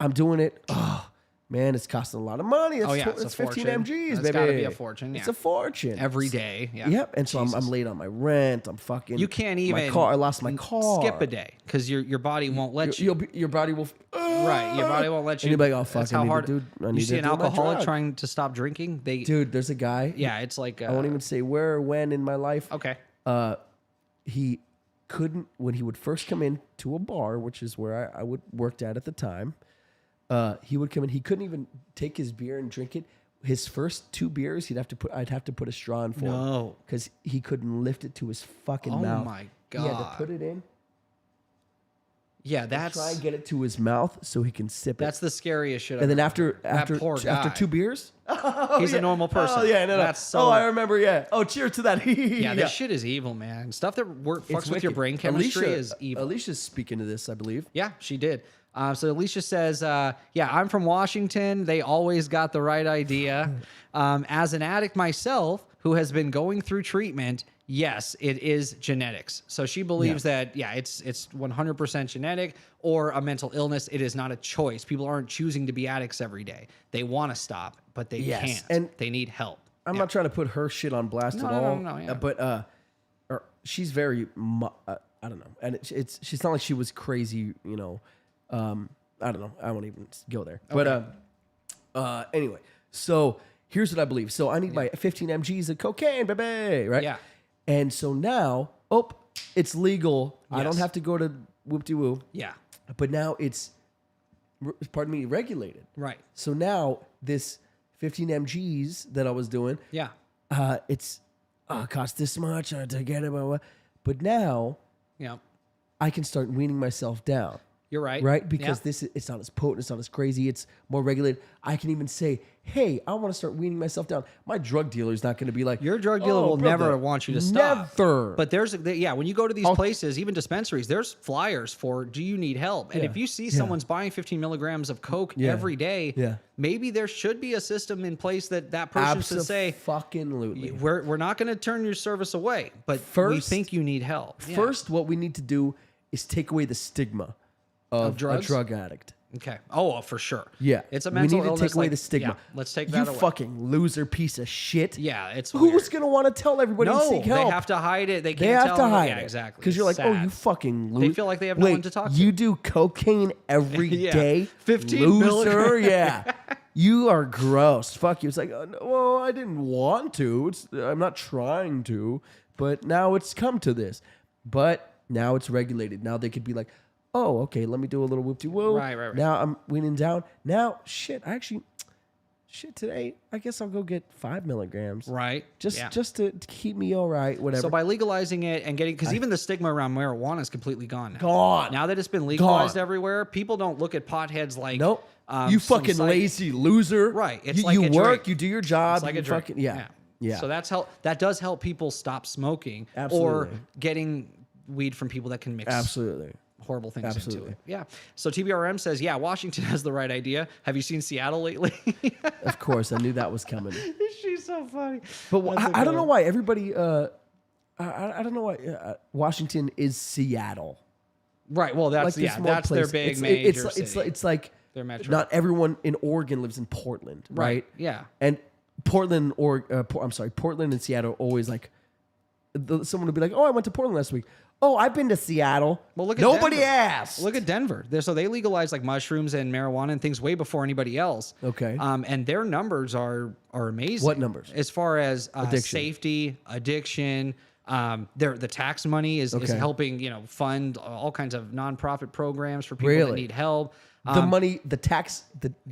I'm doing it. Oh, man, it's costing a lot of money. It's, Oh, yeah, it's it's a 15 fortune. mgs, That's baby. gotta be a fortune, It's yeah. a fortune. Every day. Yeah. Yep. And so I'm Jesus. late on my rent. I'm fucking. You can't even My car. I lost my car. skip a day because your body won't let you. Your body will. Right, your body won't let you. And you'll be like, oh, fuck, That's I how need to hard. do- I you need see to an do my alcoholic drug. trying to stop drinking. They, Dude, there's a guy. yeah, it's like. I won't even say where or when in my life. Okay. He couldn't, when he would first come in to a bar, which is where I would worked at the time. He would come in. He couldn't even take his beer and drink it. His first 2 beers, I'd have to put a straw in for him No. because he couldn't lift it to his fucking Oh mouth. my He had to God. put it in. Yeah, Try that's and get it to his mouth so he can sip it. the scariest shit. And then I've after poor guy. 2 beers, He's a normal person. Oh yeah, no. That's so. Oh, I remember. Yeah. Oh, cheers to that. yeah, this shit is evil, man. Stuff that fucks with your wicked. brain chemistry Alicia, is evil. Alicia's speaking to this, I believe. Yeah, she did. So Alicia says, yeah, I'm from Washington. They always got the right idea. As an addict myself who has been going through treatment, yes, it is genetics. So she believes that, yeah, it's 100% genetic or a mental illness. It is not a choice. People aren't choosing to be addicts every day. They want to stop, but they Yes, can't. and they need help. I'm not trying to put her shit on blast No, at no, all. no, yeah. But she's very, I don't know. And she's not like she was crazy, you know. I don't know. I won't even go there. Okay. But anyway, so here's what I believe. So I need my 15 mgs of cocaine, baby, right? Yeah. And so now, it's legal. I don't Yes. have to go to whoop-de-woo. Yeah, But now it's, regulated. right. So now this 15 mgs that I was doing, Yeah. it costs this much to get it, blah, blah. But now Yeah. I can start weaning myself down, You're right. right? Because Yeah. it's not as potent, it's not as crazy, it's more regulated. I can even say, hey, I want to start weaning myself down. My drug dealer is not going to be like, Your drug dealer will brother, never want you to stop. Never. But when you go to these places, even dispensaries, there's flyers for, do you need help? And Yeah. if you see someone's buying 15 milligrams of Coke Yeah. every day, Yeah. maybe there should be a system in place that person should say, Absolutely. we're not going to turn your service away, but we First- think you need help. Yeah. First, what we need to do is take away the stigma of a drugs? drug addict. Okay. Oh, for sure. Yeah. It's a mental We need to illness. take away like, the stigma. Yeah, let's take You that away. fucking loser piece of shit. Yeah, it's Who's weird. going to want to tell everybody to No, seek help? they have to hide it. They They can't have tell to them. hide Yeah, it. exactly. Because you're like, It's oh, sad. you fucking loser. They feel like they have no one to talk to. You do cocaine every Yeah. day? 15 loser, milligrams. yeah. You are gross. Fuck you. It's like, oh, no, well, I didn't want to. I'm not trying to. But now it's come to this. But now it's regulated. Now they could be like, oh, okay, let me do a little whoop-de-woo. Right. Now I'm winning down. Now, shit, today, I guess I'll go get 5 milligrams. Right. Just to keep me all right, whatever. So by legalizing it and getting, because even the stigma around marijuana is completely gone now. Gone. Now that it's been legalized Gone. everywhere, people don't look at potheads like Nope. You some fucking site- lazy loser. Right. It's you, like you a work, drink. you do your job. It's like you a drink. fucking, yeah. So that does help people stop smoking or Absolutely. getting weed from people that can mix Absolutely. horrible things into Absolutely. it. Yeah. So TBRM says, yeah, Washington has the right idea. Have you seen Seattle lately? Of course, I knew that was coming. She's so funny. But That's a I don't good know one. why everybody. I don't know why Washington is Seattle. Right. Well, that's there's more that's their places. big It's- major it's like Their metro. not everyone in Oregon lives in Portland, right? Yeah. And Portland Portland and Seattle are always like. Someone would be like, "Oh, I went to Portland last week." Oh, I've been to Seattle. Well, look at nobody Denver. asked. Look at Denver. So they legalized like mushrooms and marijuana and things way before anybody else. Okay. And their numbers are amazing. What numbers? As far as Addiction. safety, addiction. The tax money is Okay. helping fund all kinds of nonprofit programs for people that Really? need help. The money, the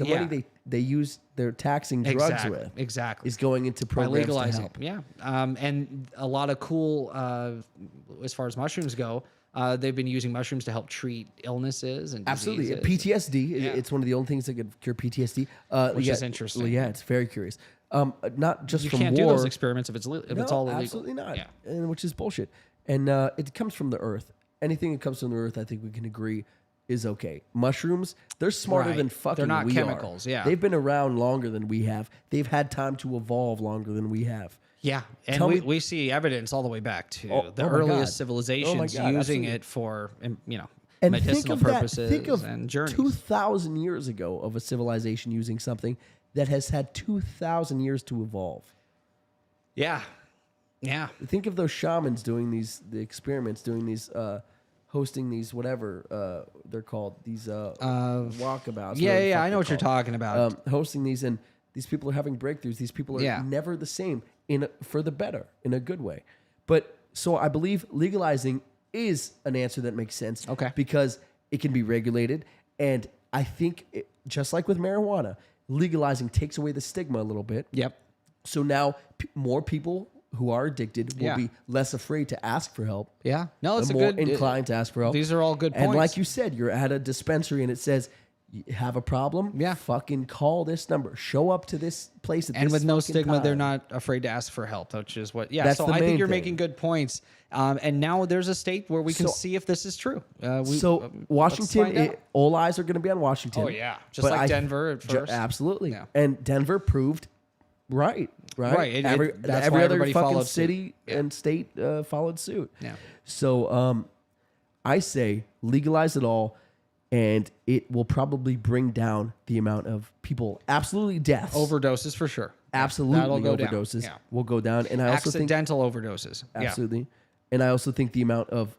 yeah. money they use their taxing drugs with Exactly. is going into By programs to legalizing. help. Yeah. And a lot of cool, as far as mushrooms go, they've been using mushrooms to help treat illnesses and Absolutely, diseases. PTSD. Yeah. It's one of the only things that could cure PTSD, Which is interesting. Yeah, it's very curious. Not just You from can't war. do those experiments if it's all illegal. Absolutely not. Yeah. And which is bullshit. And it comes from the earth. Anything that comes from the earth, I think we can agree, is okay. Mushrooms, they're smarter Right. than fucking They're not we chemicals, are. yeah. They've been around longer than we have. They've had time to evolve longer than we have. Yeah, and Tell me- we see evidence all the way back to the oh my earliest God. civilizations Oh my God, using absolutely. it for And medicinal think of purposes that. Think of and journeys. 2,000 years ago of a civilization using something that has had 2,000 years to evolve. Yeah. Think of those shamans doing the experiments, doing these, hosting these whatever they're called, these walkabouts. Yeah. I know what you're talking about. Hosting these, and these people are having breakthroughs. These people are Yeah. never the same for the better, in a good way. But so I believe legalizing is an answer that makes sense. Okay. Because it can be regulated, and I think just like with marijuana, legalizing takes away the stigma a little bit. Yep. So now more people who are addicted will Yeah. be less afraid to ask for help. Yeah. No, it's and a more good. inclined to ask for help. These are all good And points. like you said, you're at a dispensary and it says, "You have a problem? Yeah. Fucking call this number. Show up to this place at and this with no fucking stigma, they're time." not afraid to ask for help, which is what. Yeah. That's So the I main think you're thing. making good points. And now there's a state where we can So- see if this is true. Washington, all eyes are going to be on Washington. Oh, yeah. Just like Denver at first. Absolutely. Yeah. And Denver proved right. Right. Every That's every why other everybody fucking followed suit. city and state followed suit. Yeah. So I say legalize it all, and it will probably bring down the amount of people, absolutely deaths. Overdoses for sure. Absolutely That'll go down. overdoses Yeah. will go down. And I also think Accidental overdoses. Yeah. absolutely. And I also think the amount of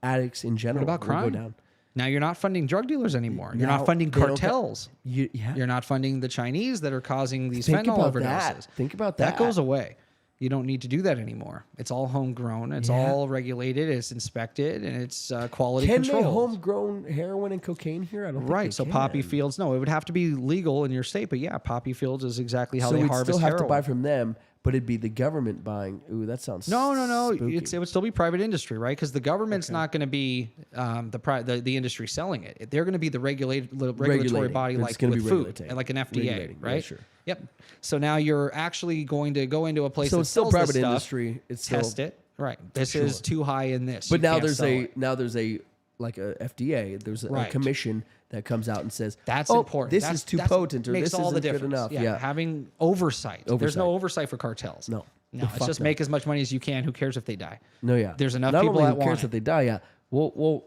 addicts in general What about will go crime? down. Now you're not funding drug dealers anymore. You're Now not funding they don't get- cartels. Yeah. You're not funding the Chinese that are causing these Think fentanyl about overdoses. that. Think about That that. goes away. You don't need to do that anymore. It's all homegrown. It's Yeah. all regulated. It's inspected, and it's quality Can control. they homegrown heroin and cocaine here? I don't think Right. they So can. poppy fields, no, it would have to be legal in your state. But yeah, poppy fields is exactly how So they we'd harvest still have heroin. to buy from them, but it'd be the government buying. Ooh, that sounds No. spooky. It would still be private industry, right? Because the government's not going to be the industry selling it. They're going to be the regulatory Regulating. body, They're like just gonna with be food, regulating. and like an FDA, Regulating, yeah, right? sure. Yep. So now you're actually going to go into a place So that it's still sells private this stuff, industry. It's still, test it, right? This is too high in this. but You now can't there's sell a it. like a FDA. There's a Right. commission that comes out and says That's oh, important. This That's- is too that's- potent, or makes this all isn't the good difference. enough. Yeah, Yeah. having oversight. There's no oversight for cartels. No. No, Fuck it's just no. make as much money as you can. Who cares if they die? No, yeah. There's enough Not people only that who want cares it. if they die. Yeah. Well,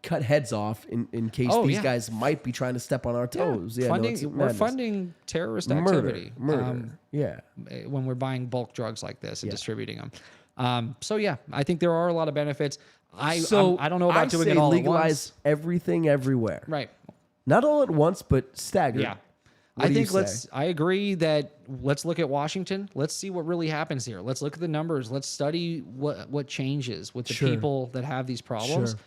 cut heads off in case Oh, these yeah. guys might be trying to step on our toes. Yeah, funding, it's we're madness. funding terrorist murder. activity. Yeah. When we're buying bulk drugs like this and Yeah. distributing them. So yeah, I think there are a lot of benefits. I don't know I about doing say it all legalize at once. everything everywhere. Right. Not all at once, but staggered. Yeah. What do you I agree that let's look at Washington. Let's see what really happens here. Let's look at the numbers. Let's study what changes with the Sure. people that have these problems. Sure.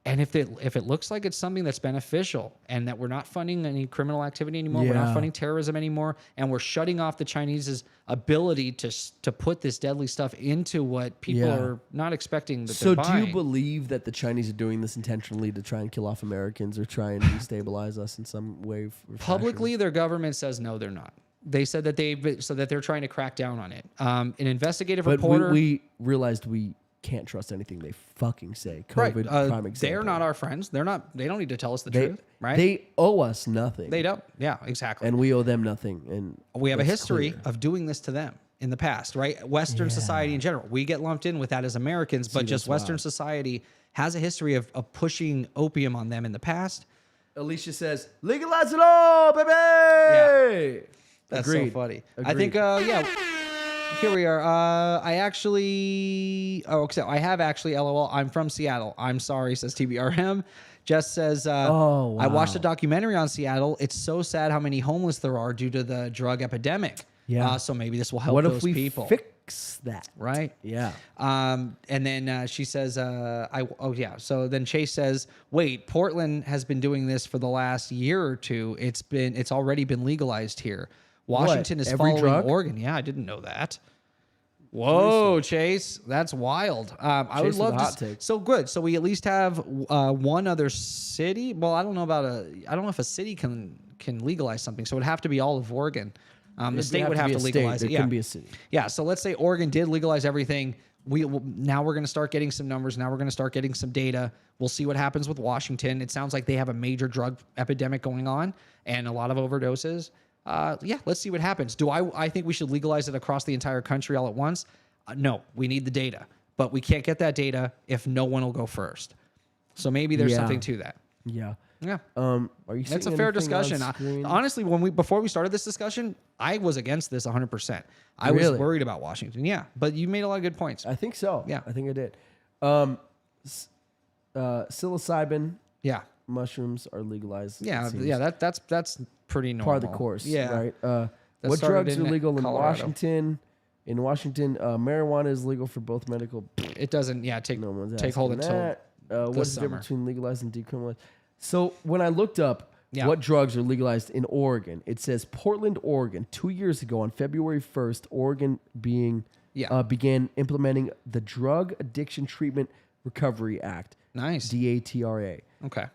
And if it looks like it's something that's beneficial and that we're not funding any criminal activity anymore, we're not Yeah. funding terrorism anymore, and we're shutting off the Chinese's ability to put this deadly stuff into what people Yeah. are not expecting that So they're do buying. you believe that the Chinese are doing this intentionally to try and kill off Americans or try and destabilize us in some way? Or fashion? Publicly, their government says no, they're not. They said that they're trying to crack down on it. An investigative But reporter. we realized we can't trust anything they fucking say. COVID, prime example. They're not our friends. They don't need to tell us the They, truth, right? They owe us nothing. They don't. Yeah, exactly. And we owe them nothing. And we have a that's history clear. of doing this to them in the past, right? Western society in general. We get lumped in with that as Americans, but just that's Western wild. society has a history of pushing opium on them in the past. Alicia says, legalize it all, baby! Yeah. That's Agreed. so funny. I Agreed. think, here we are. I have actually, LOL. I'm from Seattle. I'm sorry, says TBRM. Jess says, Oh, I watched a wow. documentary on Seattle. It's so sad how many homeless there are due to the drug epidemic. Yeah. So maybe this will help What those if we people. fix that? Right. Yeah. And then she says, So then Chase says, wait, Portland has been doing this for the last year or two. It's already been legalized here. Washington is Every following drug? Oregon. Yeah, I didn't know that. Whoa, Chase, that's wild. I would Chase with love a to. hot take. So good. So we at least have one other city. Well, I don't know if a city can legalize something. So it would have to be all of Oregon. The state would have to legalize it. It can be a city. Yeah. So let's say Oregon did legalize everything. Now we're going to start getting some numbers. Now we're going to start getting some data. We'll see what happens with Washington. It sounds like they have a major drug epidemic going on and a lot of overdoses. Let's see what happens. Do I think we should legalize it across the entire country all at once? No, we need the data, but we can't get that data if no one will go first. So maybe there's Yeah. something to that. Yeah. Yeah. Are you? That's a seeing fair anything discussion. on screen? Honestly, before we started this discussion, I was against this 100%. I Really? was worried about Washington. Yeah, but you made a lot of good points. I think so. Yeah. I think I did. Psilocybin Yeah, mushrooms are legalized. yeah, it seems. yeah. That's pretty normal. Part of the course. Yeah, Right. That What started drugs are in legal in Colorado. Washington? In Washington, marijuana is legal for both medical. It doesn't. Yeah, take No one's hold asking until that. What's the summer. difference between legalized and decriminalized? So when I looked up Yeah. what drugs are legalized in Oregon, it says Portland, Oregon. 2 years ago, on February 1st, Oregon began implementing the Drug Addiction Treatment Recovery Act, nice. DATRA, Okay.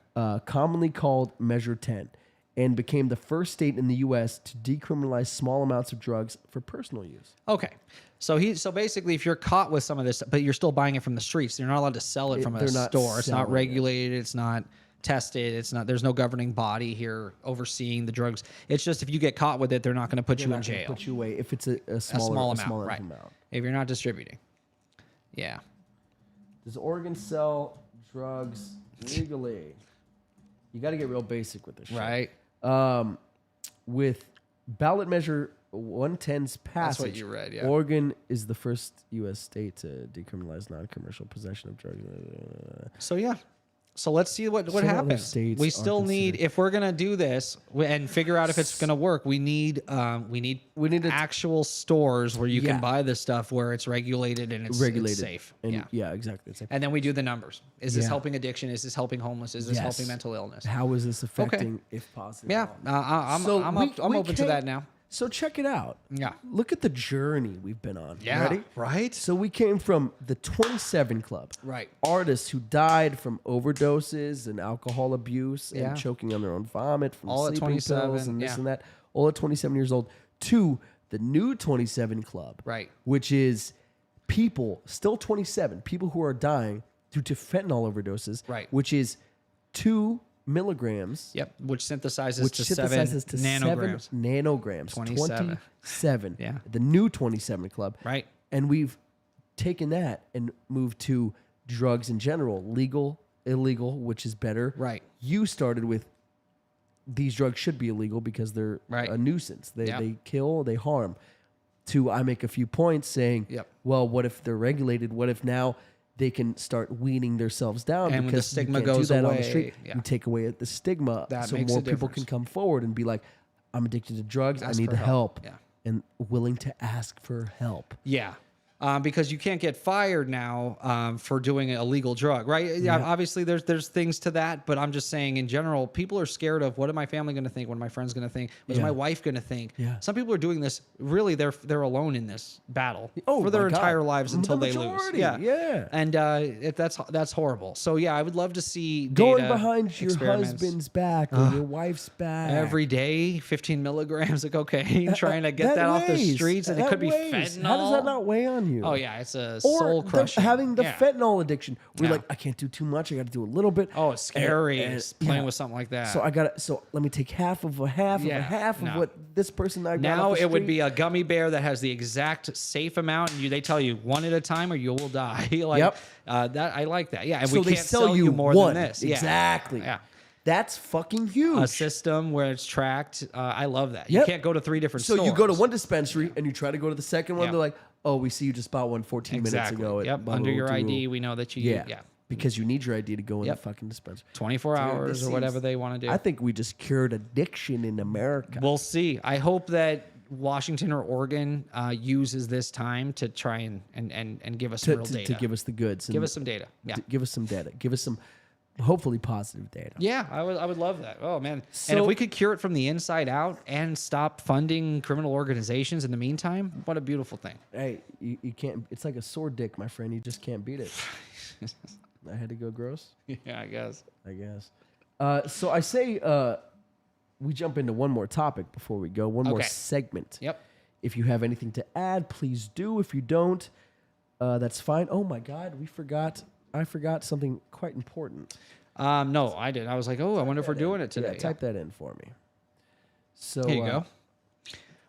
commonly called Measure 10, and became the first state in the U.S. to decriminalize small amounts of drugs for personal use. Okay. So basically, if you're caught with some of this, but you're still buying it from the streets, you're not allowed to sell it from a They're not store. It's not selling it. regulated. It's not tested. It's not. There's no governing body here overseeing the drugs. It's just if you get caught with it, they're not going to put you in Not gonna jail. Put you away if it's a A smaller small amount, right? amount. If you're not distributing. Yeah. Does Oregon sell drugs legally? You got to get real basic with this shit. Right. With ballot measure 110's passage, what you read, yeah. Oregon is the first U.S. state to decriminalize non-commercial possession of drugs. So yeah. So let's see what Some other happens. states We are still need, considered- if we're gonna do this and figure out if it's gonna work, we need actual stores where you Yeah. can buy this stuff where it's regulated and it's Regulated, safe. And yeah. exactly. It's safe. And then we do the numbers. Is this Yeah. helping addiction? Is this helping homeless? Is this Yes. helping mental illness? How is this affecting, if possible? Yeah, I'm we open to can't- that now. So check it out. Yeah. Look at the journey we've been on. Yeah, Ready? right? So we came from the 27 Club. Right. Artists who died from overdoses and alcohol abuse Yeah. and choking on their own vomit from All at sleeping 27, pills and this yeah. and that. All at 27 years old. To the new 27 Club. Right. Which is people, still 27, people who are dying due to fentanyl overdoses. Right. Which is 2 milligrams. Yep, which synthesizes Which to synthesizes 7 to nanograms. 7 nanograms. 27. 27. Yeah. The new 27 Club. Right. And we've taken that and moved to drugs in general, legal illegal, which is better. Right. You started with these drugs should be illegal because they're Right. a nuisance. They Yep. they kill, they harm. I make a few points saying, Yep. well, what if they're regulated? What if now they can start weaning themselves down And when the because stigma you can't goes do that on the away, street. yeah. You take away the stigma, That so makes more a people can difference. come forward and be like, I'm addicted to drugs. Ask I need for the help. Yeah. And willing to ask for help. Yeah. Because you can't get fired now for doing an illegal drug, right? Yeah. Obviously, there's things to that, but I'm just saying in general, people are scared of what are my family going to think? What are my friends going to think? What's Yeah. my wife going to think? Yeah. Some people are doing this. Really, they're alone in this battle Oh, for their my God. entire lives until The they lose. majority, Yeah. yeah. And that's horrible. So yeah, I would love to see Going data, behind your experiments. husband's back or your wife's back. Every day, 15 milligrams of cocaine, trying to get that off the weighs. streets, and it That could be weighs. fentanyl. How does that not weigh on you? Oh yeah, it's a Or soul crushing. having the Yeah. fentanyl addiction. We're Yeah. like, I can't do too much. I got to do a little bit. Oh, it's scary. And- It's playing yeah. with something like that. So let me take half of a half of Yeah, a half of no. what this person I got now off the it would street- be a gummy bear that has the exact safe amount, and they tell you one at a time or you will die. like Yep. That I like that. Yeah, and so we they can't sell you more one. than this. Yeah. Exactly. Yeah. That's fucking huge. A system where it's tracked. I love that. You Yep. can't go to 3 different So stores. you go to one dispensary and you try to go to the second one. Yep. They're like, oh, we see you just bought one 14 exactly. minutes ago. at Yep. blah, Under blah, your blah, ID, blah. we know that you. Yeah. Yeah. Because you need your ID to go in Yep. the fucking dispensary. 24 Dude, hours this or whatever seems- they want to do. I think we just cured addiction in America. We'll see. I hope that Washington or Oregon uses this time to try and give us some real data. to give us the goods. Give and us some data. Yeah. Give us some data. Give us some hopefully positive data. Yeah, I would love that. Oh man. And So- if we could cure it from the inside out and stop funding criminal organizations in the meantime, what a beautiful thing. Hey, you can't. It's like a sore dick, my friend. You just can't beat it. I had to go gross, Yeah, I guess. I guess. So I say we jump into one more topic before we go. One more Okay. segment. Yep. If you have anything to add, please do. If you don't, that's fine. Oh my God, I forgot something quite important. No, I did. I was like, oh, I wonder if we're doing it today. Yeah, type that in for me. So Here you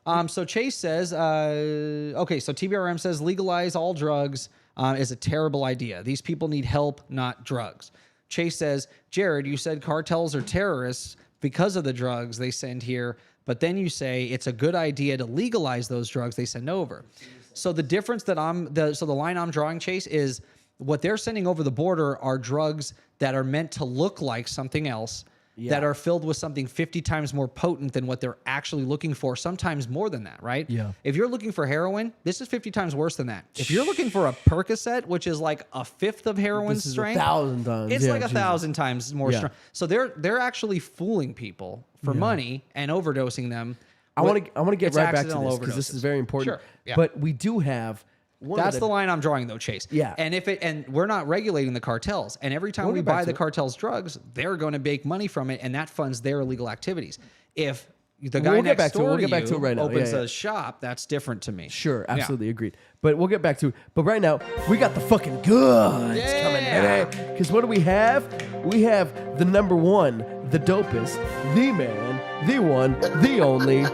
go. So Chase says, okay, so TBRM says legalize all drugs is a terrible idea. These people need help, not drugs. Chase says, Jared, you said cartels are terrorists because of the drugs they send here, but then you say it's a good idea to legalize those drugs they send over. So the difference that the line I'm drawing, Chase, is what they're sending over the border are drugs that are meant to look like something else. That are filled with something 50 times more potent than what they're actually looking for, sometimes more than that, right? Yeah. If you're looking for heroin, this is 50 times worse than that. If you're looking for a Percocet, which is like a fifth of heroin This is strength, 1,000 times. it's Yeah, like Jesus. 1,000 times more Yeah. strong. So they're actually fooling people for money and overdosing them. I want to get It's right back to accidental this because this overdoses. is very important. Sure. Yeah. But we do have one of That's the line I'm drawing, though, Chase. Yeah. And we're not regulating the cartels. And every time We'll we get back buy to the it. cartels' drugs, they're going to make money from it, and that funds their illegal activities. If the guy We'll get next back to it. door We'll get back to you it right now. opens Yeah, yeah. a shop, that's different to me. Sure, Yeah. absolutely agreed. But we'll get back to it. But right now, we got the fucking goods coming, baby. Because what do we have? We have the number one, the dopest, the man, the one, the only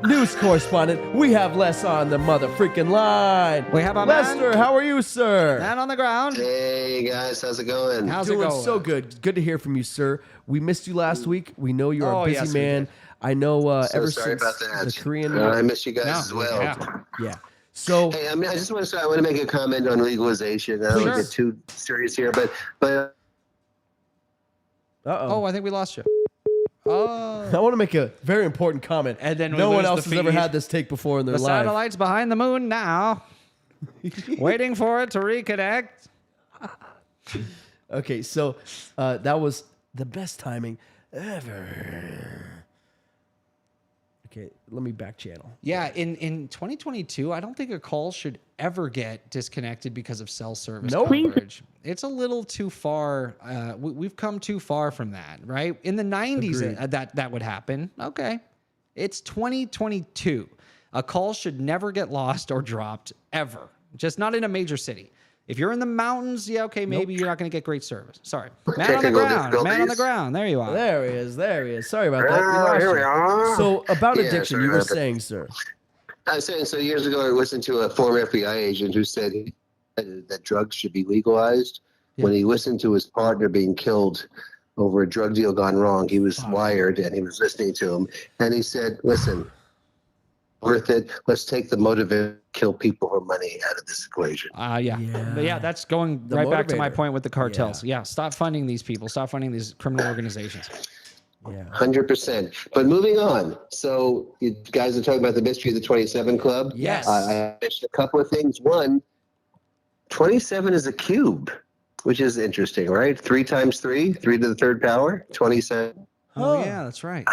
news correspondent. We have Les on the mother freaking line. We have a man. Lester, how are you, sir? Man on the ground. Hey guys, how's it going? How's it Doing going? so good. Good to hear from you, sir. We missed you last week. We know you're Oh, a busy yes, we man. did. I know So ever sorry since about that. the Korean. I miss you guys No, as well. yeah. Yeah. So Hey, I mean, I just want to start. I want to make a comment on legalization. I don't want Sure. to get too serious here, but Oh, I think we lost you. Oh. I want to make a very important comment. And then we no one lose else the has ever feed. had this take before in their The life. satellite's behind the moon now. Waiting for it to reconnect. Okay, so that was the best timing ever. Okay, let me back channel. Yeah, in 2022, I don't think a call should ever get disconnected because of cell service Nope. coverage. It's a little too far. We've come too far from that, right? In the 90s, Agreed. that would happen. Okay. It's 2022. A call should never get lost or dropped ever. Just not in a major city. If you're in the mountains, yeah, okay, maybe you're not going to get great service. Sorry. Man on the Technical ground. Man on the difficulties. ground. There you are. There he is. There he is. Sorry about that. Ah, lost here you. we are. So about Yeah, addiction, sorry you were about that. saying, sir. I was saying, so years ago, I listened to a former FBI agent who said that drugs should be legalized. when he listened to his partner being killed over a drug deal gone wrong. He was wired and he was listening to him. And he said, listen, worth it. Let's take the motivation to kill people for money out of this equation. But yeah, that's going right back to my motivator. point with the cartels. Yeah, stop funding these people. Stop funding these criminal organizations. Yeah. 100%. But moving on. So you guys are talking about the mystery of the 27 Club. Yes. I mentioned a couple of things. One, 27 is a cube, which is interesting, right? 3 times 3, 3 to the third power, 27. Oh, yeah, that's right.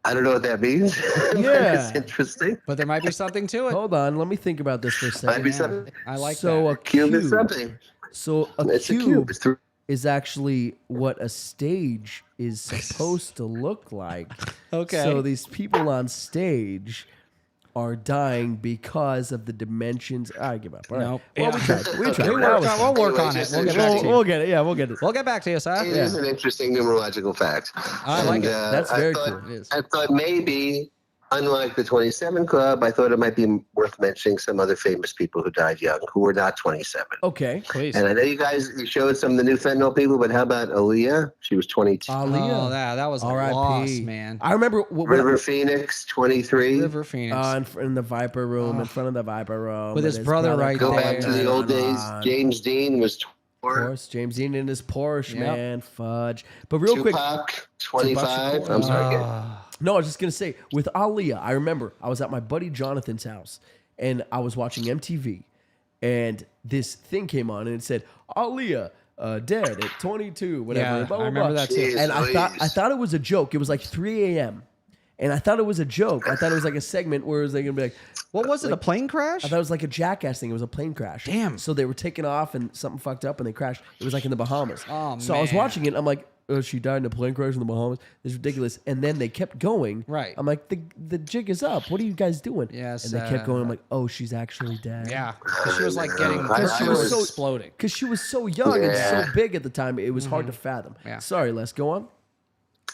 I don't know what that means. Yeah. It's interesting. But there might be something to it. Hold on, let me think about this for a Might second. be something. I like So that. a Cube cube is something. So a It's a cube cube. It's 3. is actually what a stage is supposed to look like. Okay. So these people on stage are dying because of the dimensions. I give up. All right. Nope. Well, we tried. We tried. We'll That work was on, fun. we'll work Anyway, on it. just We'll get interesting. back to you. We'll get it. Yeah, we'll get it. We'll get back to you, sir. It is an interesting numerological fact. I like it. That's very cool. It is. I thought maybe, unlike the 27 Club, I thought it might be worth mentioning some other famous people who died young, who were not 27. Okay. Please. And I know you showed some of the new fentanyl people, but how about Aaliyah? She was 22. Oh, Aaliyah. that was a R.I.P. loss, man. I remember what River Phoenix, 23. River Phoenix. in the Viper room, in front of the Viper room, With and his brother right Go there. back to the old days. James Dean was Of 24. course, James Dean in his Porsche, Yep. man, fudge. But real quick, Tupac, 25. I'm sorry. Again. no, I was just gonna say with Aaliyah, I remember I was at my buddy Jonathan's house and I was watching MTV, and this thing came on and it said Aaliyah dead at 22, whatever. Yeah, blah, blah, I remember blah. that too. Jeez And I Louise. thought it was a joke. It was like 3 a.m. And I thought it was a joke. I thought it was like a segment where it was like gonna be like, What was it? A plane crash? I thought it was like a Jackass thing. It was a plane crash. Damn. So they were taking off and something fucked up and they crashed. It was like in the Bahamas. Oh, so I was man. watching it. I'm like, oh, she died in a plane crash in the Bahamas. This is ridiculous. And then they kept going. Right. I'm like, the jig is up. What are you guys doing? Yeah, And they kept going. I'm like, oh, she's actually dead. Yeah, 'cause she was like getting, I she was was so- exploding. Because she was so young and Yeah. so big at the time. It was hard to fathom. Yeah. Sorry, Les. Go on.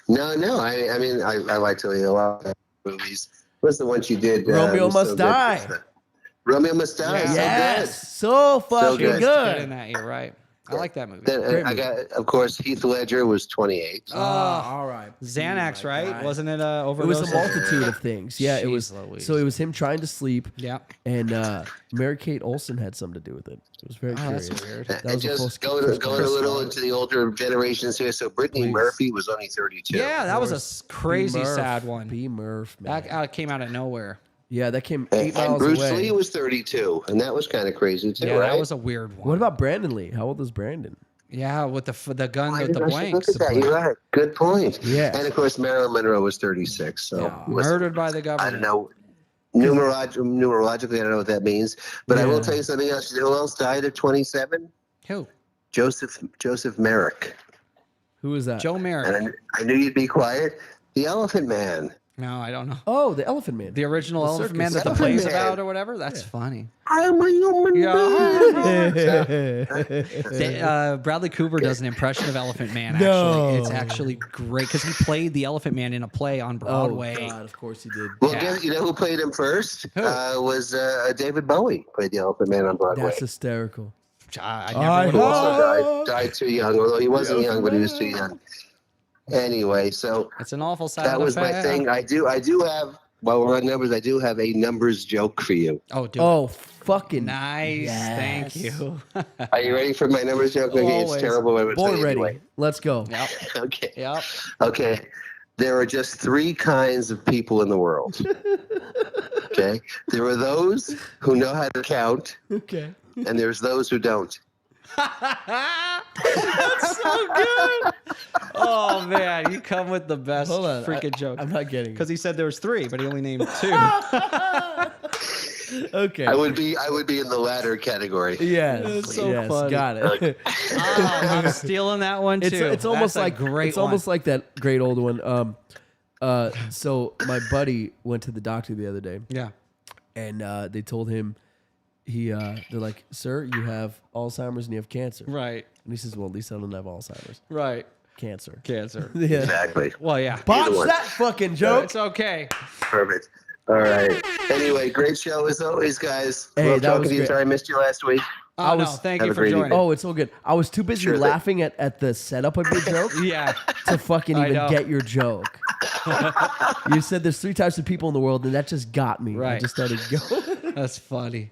No. I mean, I like to a lot of movies. What's the one she did? Romeo was so Must good. Die. Romeo Must Die. Yeah. So Yes. So fucking good. good. Good in that, you're right. I like that movie. good. Then I got, of course, Heath Ledger was 28. All right. Xanax, My right? God. Wasn't it It overdose? was a multitude of things. Yeah, it was. Jeez Louise. So it was him trying to sleep. Yeah. And Mary-Kate Olsen had something to do with it. It was very curious. That's weird. That And was a just full going a little into the older generations here. So Brittany Please. Murphy was only 32. Yeah, that was a crazy B. Murph. sad one. B. Murph, man. That came out of nowhere. Yeah, that came 8 And miles Bruce away. Lee was 32, and that was kind of crazy too, Yeah, right? that was a weird one. What about Brandon Lee? How old is Brandon? Yeah, with the gun Why with the didn't I blanks. look at that? You're right. Good point. Yeah. And of course, Marilyn Monroe was 36. So Yeah, listen, murdered by the government. I don't know. Numerologically, I don't know what that means. But I Yeah. will tell you something else. You know who else died at 27? Who? Joseph Merrick. Who is that? Joe Merrick. And I knew you'd be quiet. The Elephant Man. No, I don't know. Oh, the Elephant Man. The original The Elephant circus. Man that the Elephant play's Man. about or whatever? That's funny. I'm a human being. Bradley Cooper does an impression of Elephant Man, actually. No. It's actually great because he played the Elephant Man in a play on Broadway. Oh, God, of course he did. Well, Yeah. guess, you know who played him first? Who? Was David Bowie. Played the Elephant Man on Broadway. That's hysterical. I I never He would have also died too young, although he wasn't young, but he was too young. Anyway, so It's an awful side that was my effect. thing. I do have, while we're on numbers, I do have a numbers joke for you. Oh, dude. Oh, fucking Nice. yes. Thank you. Are you ready for my numbers joke? Okay, it's Always. terrible. I would Born say ready. anyway. Let's go. Yep. Okay. Yep. Okay. There are just 3 kinds of people in the world. Okay. There are those who know how to count, Okay. and there's those who don't. Oh, man. You come with the best Hold on. freaking joke. I'm not getting Because it. he said there was 3, but he only named 2. Okay. I would be in the latter category. Yes. That's so yes. funny. Got it. Oh, I'm stealing that one, too. It's almost That's a like great it's one. almost like that great old one. So my buddy went to the doctor the other day, Yeah. and they told him they're like, "Sir, you have Alzheimer's and you have cancer." Right. And he says, "Well, at least I don't have Alzheimer's. Right. Cancer." Cancer. Yeah. Exactly. Well, yeah. Botch one. that fucking joke. It's okay. Perfect. All right. Anyway, great show as always, guys. Hey, Love that talking was to you. great. Sorry I missed you last week. Oh, no, was- thank Have you a for great joining. evening. Oh, it's all good. I was too busy Sure thing. laughing at the setup of your joke Yeah. to fucking I even know. get your joke. You said there's 3 types of people in the world, and that just got me. I Right. just started going. That's funny.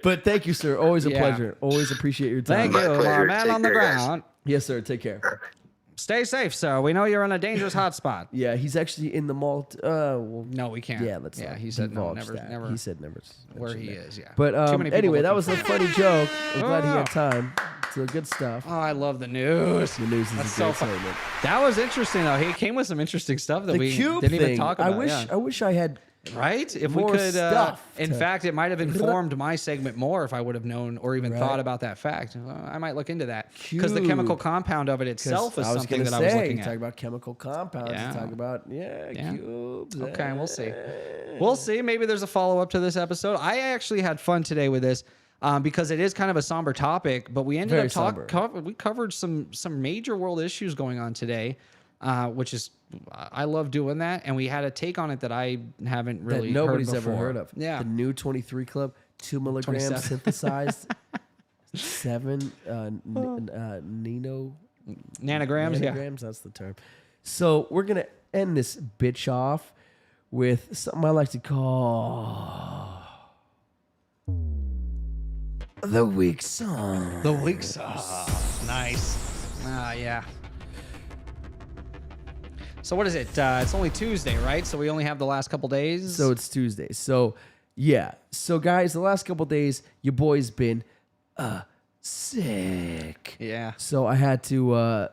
But thank you, sir. Always a Yeah. pleasure. Always appreciate your time. Thank My you, pleasure. our man Take on the care, guys. ground. Yes, sir. Take care. Stay safe, sir. We know you're in a dangerous hotspot. Yeah, he's actually in the mall. Well, No, we can't. yeah, let's Yeah, not he said no, divulge never, that. never. He said never. where mention he that. is. Yeah. But Too many people anyway, that looking was a for him. funny joke. I'm glad he Oh. had time. So good stuff. Oh, I love the news. The news is That's a so great fun. segment. That was interesting though. He came with some interesting stuff that The we cube didn't thing. even talk about. I wish I had. Right? If we more could, stuff in to- fact, it might have informed my segment more if I would have known or even Right. thought about that fact. I might look into that because the chemical Cube. compound of it itself is I was something gonna that I was say, looking you at. talk about chemical compounds. Yeah. You talk about Yeah. cubes. Okay, we'll see. We'll see. Maybe there's a follow up to this episode. I actually had fun today with this because it is kind of a somber topic, but we ended Very up we covered some major world issues going on today, which is I love doing that, and we had a take on it that I haven't That really nobody's heard ever before. heard of. Yeah. The new 23 Club, 2 milligrams 27. synthesized, 7 nano Nanograms, yeah. nanograms. That's the term. So we're gonna end this bitch off with something I like to call the week song. The week sauce. Nice. Yeah. So what is it? It's only Tuesday, right? So we only have the last couple days. So it's Tuesday. So yeah. So guys, the last couple days, your boy's been sick. yeah. So I had to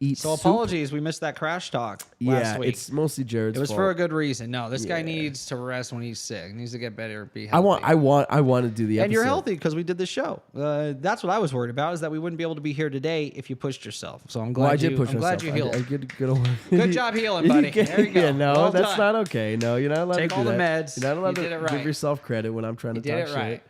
eat So soup. apologies, we missed that crash talk last week. It's mostly Jared's It was fault. for a good reason. No, this guy Yeah. needs to rest when he's sick. He needs to get better, be I healthy. want to do the episode. and you're healthy because we did the show. That's what I was worried about, is that we wouldn't be able to be here today if you pushed yourself. So I'm glad Well, I did push I'm glad you myself. healed. I did good. Good job healing, buddy. There you go. Yeah, no, Well that's done. not okay. No, you're not allowed Take to do all the that. meds. You're not allowed You to did it give right. yourself credit when I'm trying to You did talk it right.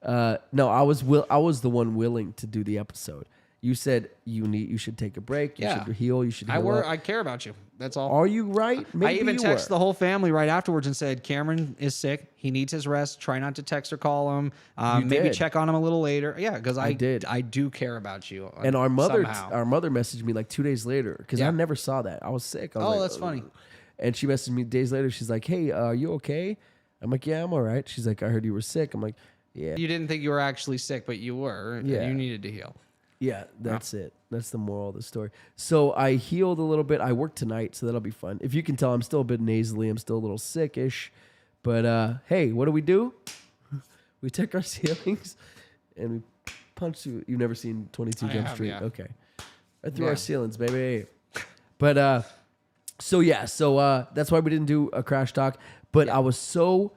shit. No, I was the one willing to do the episode. You said you should take a break. You Yeah. should heal. You should heal up. I care about you. That's all. Are you right? I Maybe even you texted were. the whole family right afterwards and said, Cameron is sick. He needs his rest. Try not to text or call him. Maybe did. check on him a little later. Yeah, because I did. I do care about you. And our mother somehow. messaged me like 2 days later because I Yeah. never saw that. I was sick. I was Oh, like, that's funny. "Ugh." And she messaged me days later. She's like, "Hey, are you okay?" I'm like, "Yeah, I'm all right." She's like, "I heard you were sick." I'm like, "Yeah, You didn't think you were actually sick, but you were. Yeah. And you needed to heal. yeah." That's it. That's the moral of the story. So I healed a little bit. I work tonight, so that'll be fun. If you can tell, I'm still a bit nasally. I'm still a little sickish. But hey, what do? We take our ceilings and we punch through. You've never seen 22 I Jump have, Street? yeah. Okay. Right through Yeah. our ceilings, baby. But so that's why we didn't do a crash talk. But I was so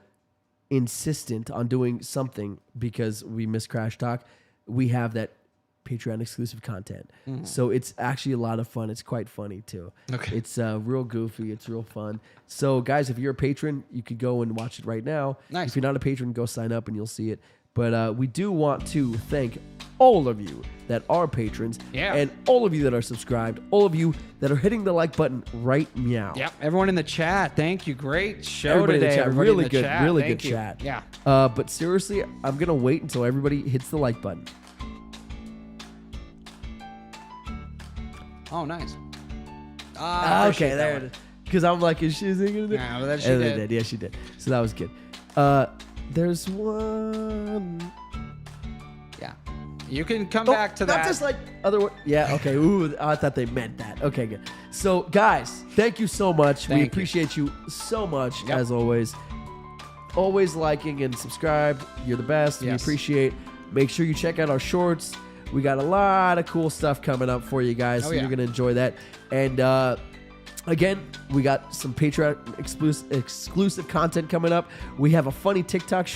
insistent on doing something because we missed crash talk. We have that Patreon exclusive content. So it's actually a lot of fun. It's quite funny too. Okay. It's real goofy. It's real fun. So guys, if you're a patron, you could go and watch it right now. Nice. If you're not a patron, go sign up and you'll see it. But we do want to thank all of you that are patrons, Yeah. and all of you that are subscribed, all of you that are hitting the like button right meow. Yep. Everyone in the chat, thank you. Great show Everybody in the today. chat, Everybody in really the good, chat. really Thank good you. chat. Yeah. But seriously, I'm gonna wait until everybody hits the like button. Oh, nice. Okay, there it is. Because I'm like, is she gonna do? Yeah, but then she And they did. Yeah, she did. So that was good. There's one. Yeah. You can come back to not that. just like other. Yeah. Okay. Ooh, I thought they meant that. Okay, good. So, guys, thank you so much. Thank We you. appreciate you so much, Yep. as always. Always liking and subscribe. You're the best. We Yes. appreciate. Make sure you check out our shorts. We got a lot of cool stuff coming up for you guys. Oh, So yeah. you're gonna enjoy that. And again, we got some Patreon exclusive content coming up. We have a funny TikTok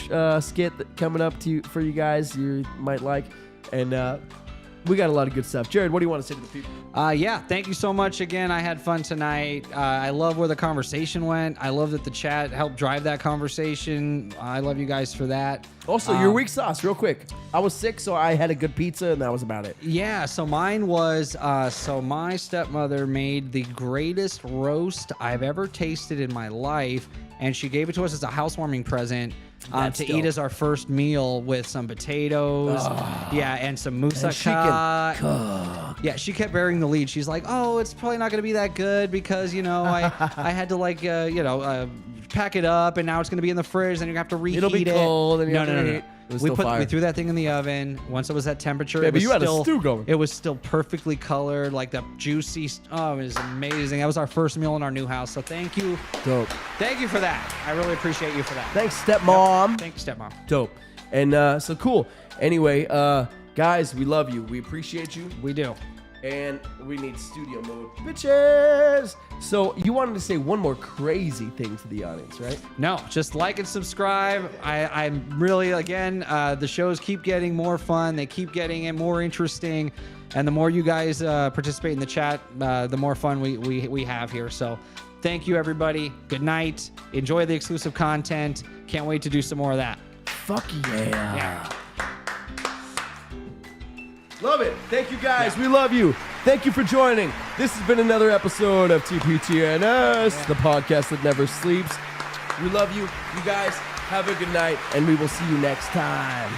skit coming up for you guys. You might like, and we got a lot of good stuff. Jared, what do you want to say to the people? Yeah, thank you so much again. I had fun tonight. I love where the conversation went. I love that the chat helped drive that conversation. I love you guys for that. Also, your week sauce, real quick. I was sick, so I had a good pizza, and that was about it. Yeah, so mine was, so my stepmother made the greatest roast I've ever tasted in my life, and she gave it to us as a housewarming present. That's to dope. eat as our first meal with some potatoes, and some moussaka. she can cook. Yeah, she kept bearing the lead. She's like, "Oh, it's probably not going to be that good because I had to pack it up, and now it's going to be in the fridge, and you're going to have to reheat it. It'll be cold, and you have to reheat. It was We still fire. we threw that thing in the oven. Once it was at temperature, Yeah, it but was you had a still stew going. It was still perfectly colored, like the juicy. Oh, it was amazing. That was our first meal in our new house. So thank you. Dope. Thank you for that. I really appreciate you for that. Thanks, stepmom. Thank you, stepmom. Dope. And so cool. Anyway, guys, we love you. We appreciate you. We do. And we need studio mode, bitches. So you wanted to say one more crazy thing to the audience, right? No, just like and subscribe. I'm really, again, the shows keep getting more fun. They keep getting more interesting. And the more you guys participate in the chat, the more fun we have here. So thank you, everybody. Good night. Enjoy the exclusive content. Can't wait to do some more of that. Fuck yeah. Yeah. Love it. Thank you, guys. We love you. Thank you for joining. This has been another episode of TPTNS, the podcast that never sleeps. We love you. You guys have a good night, and we will see you next time.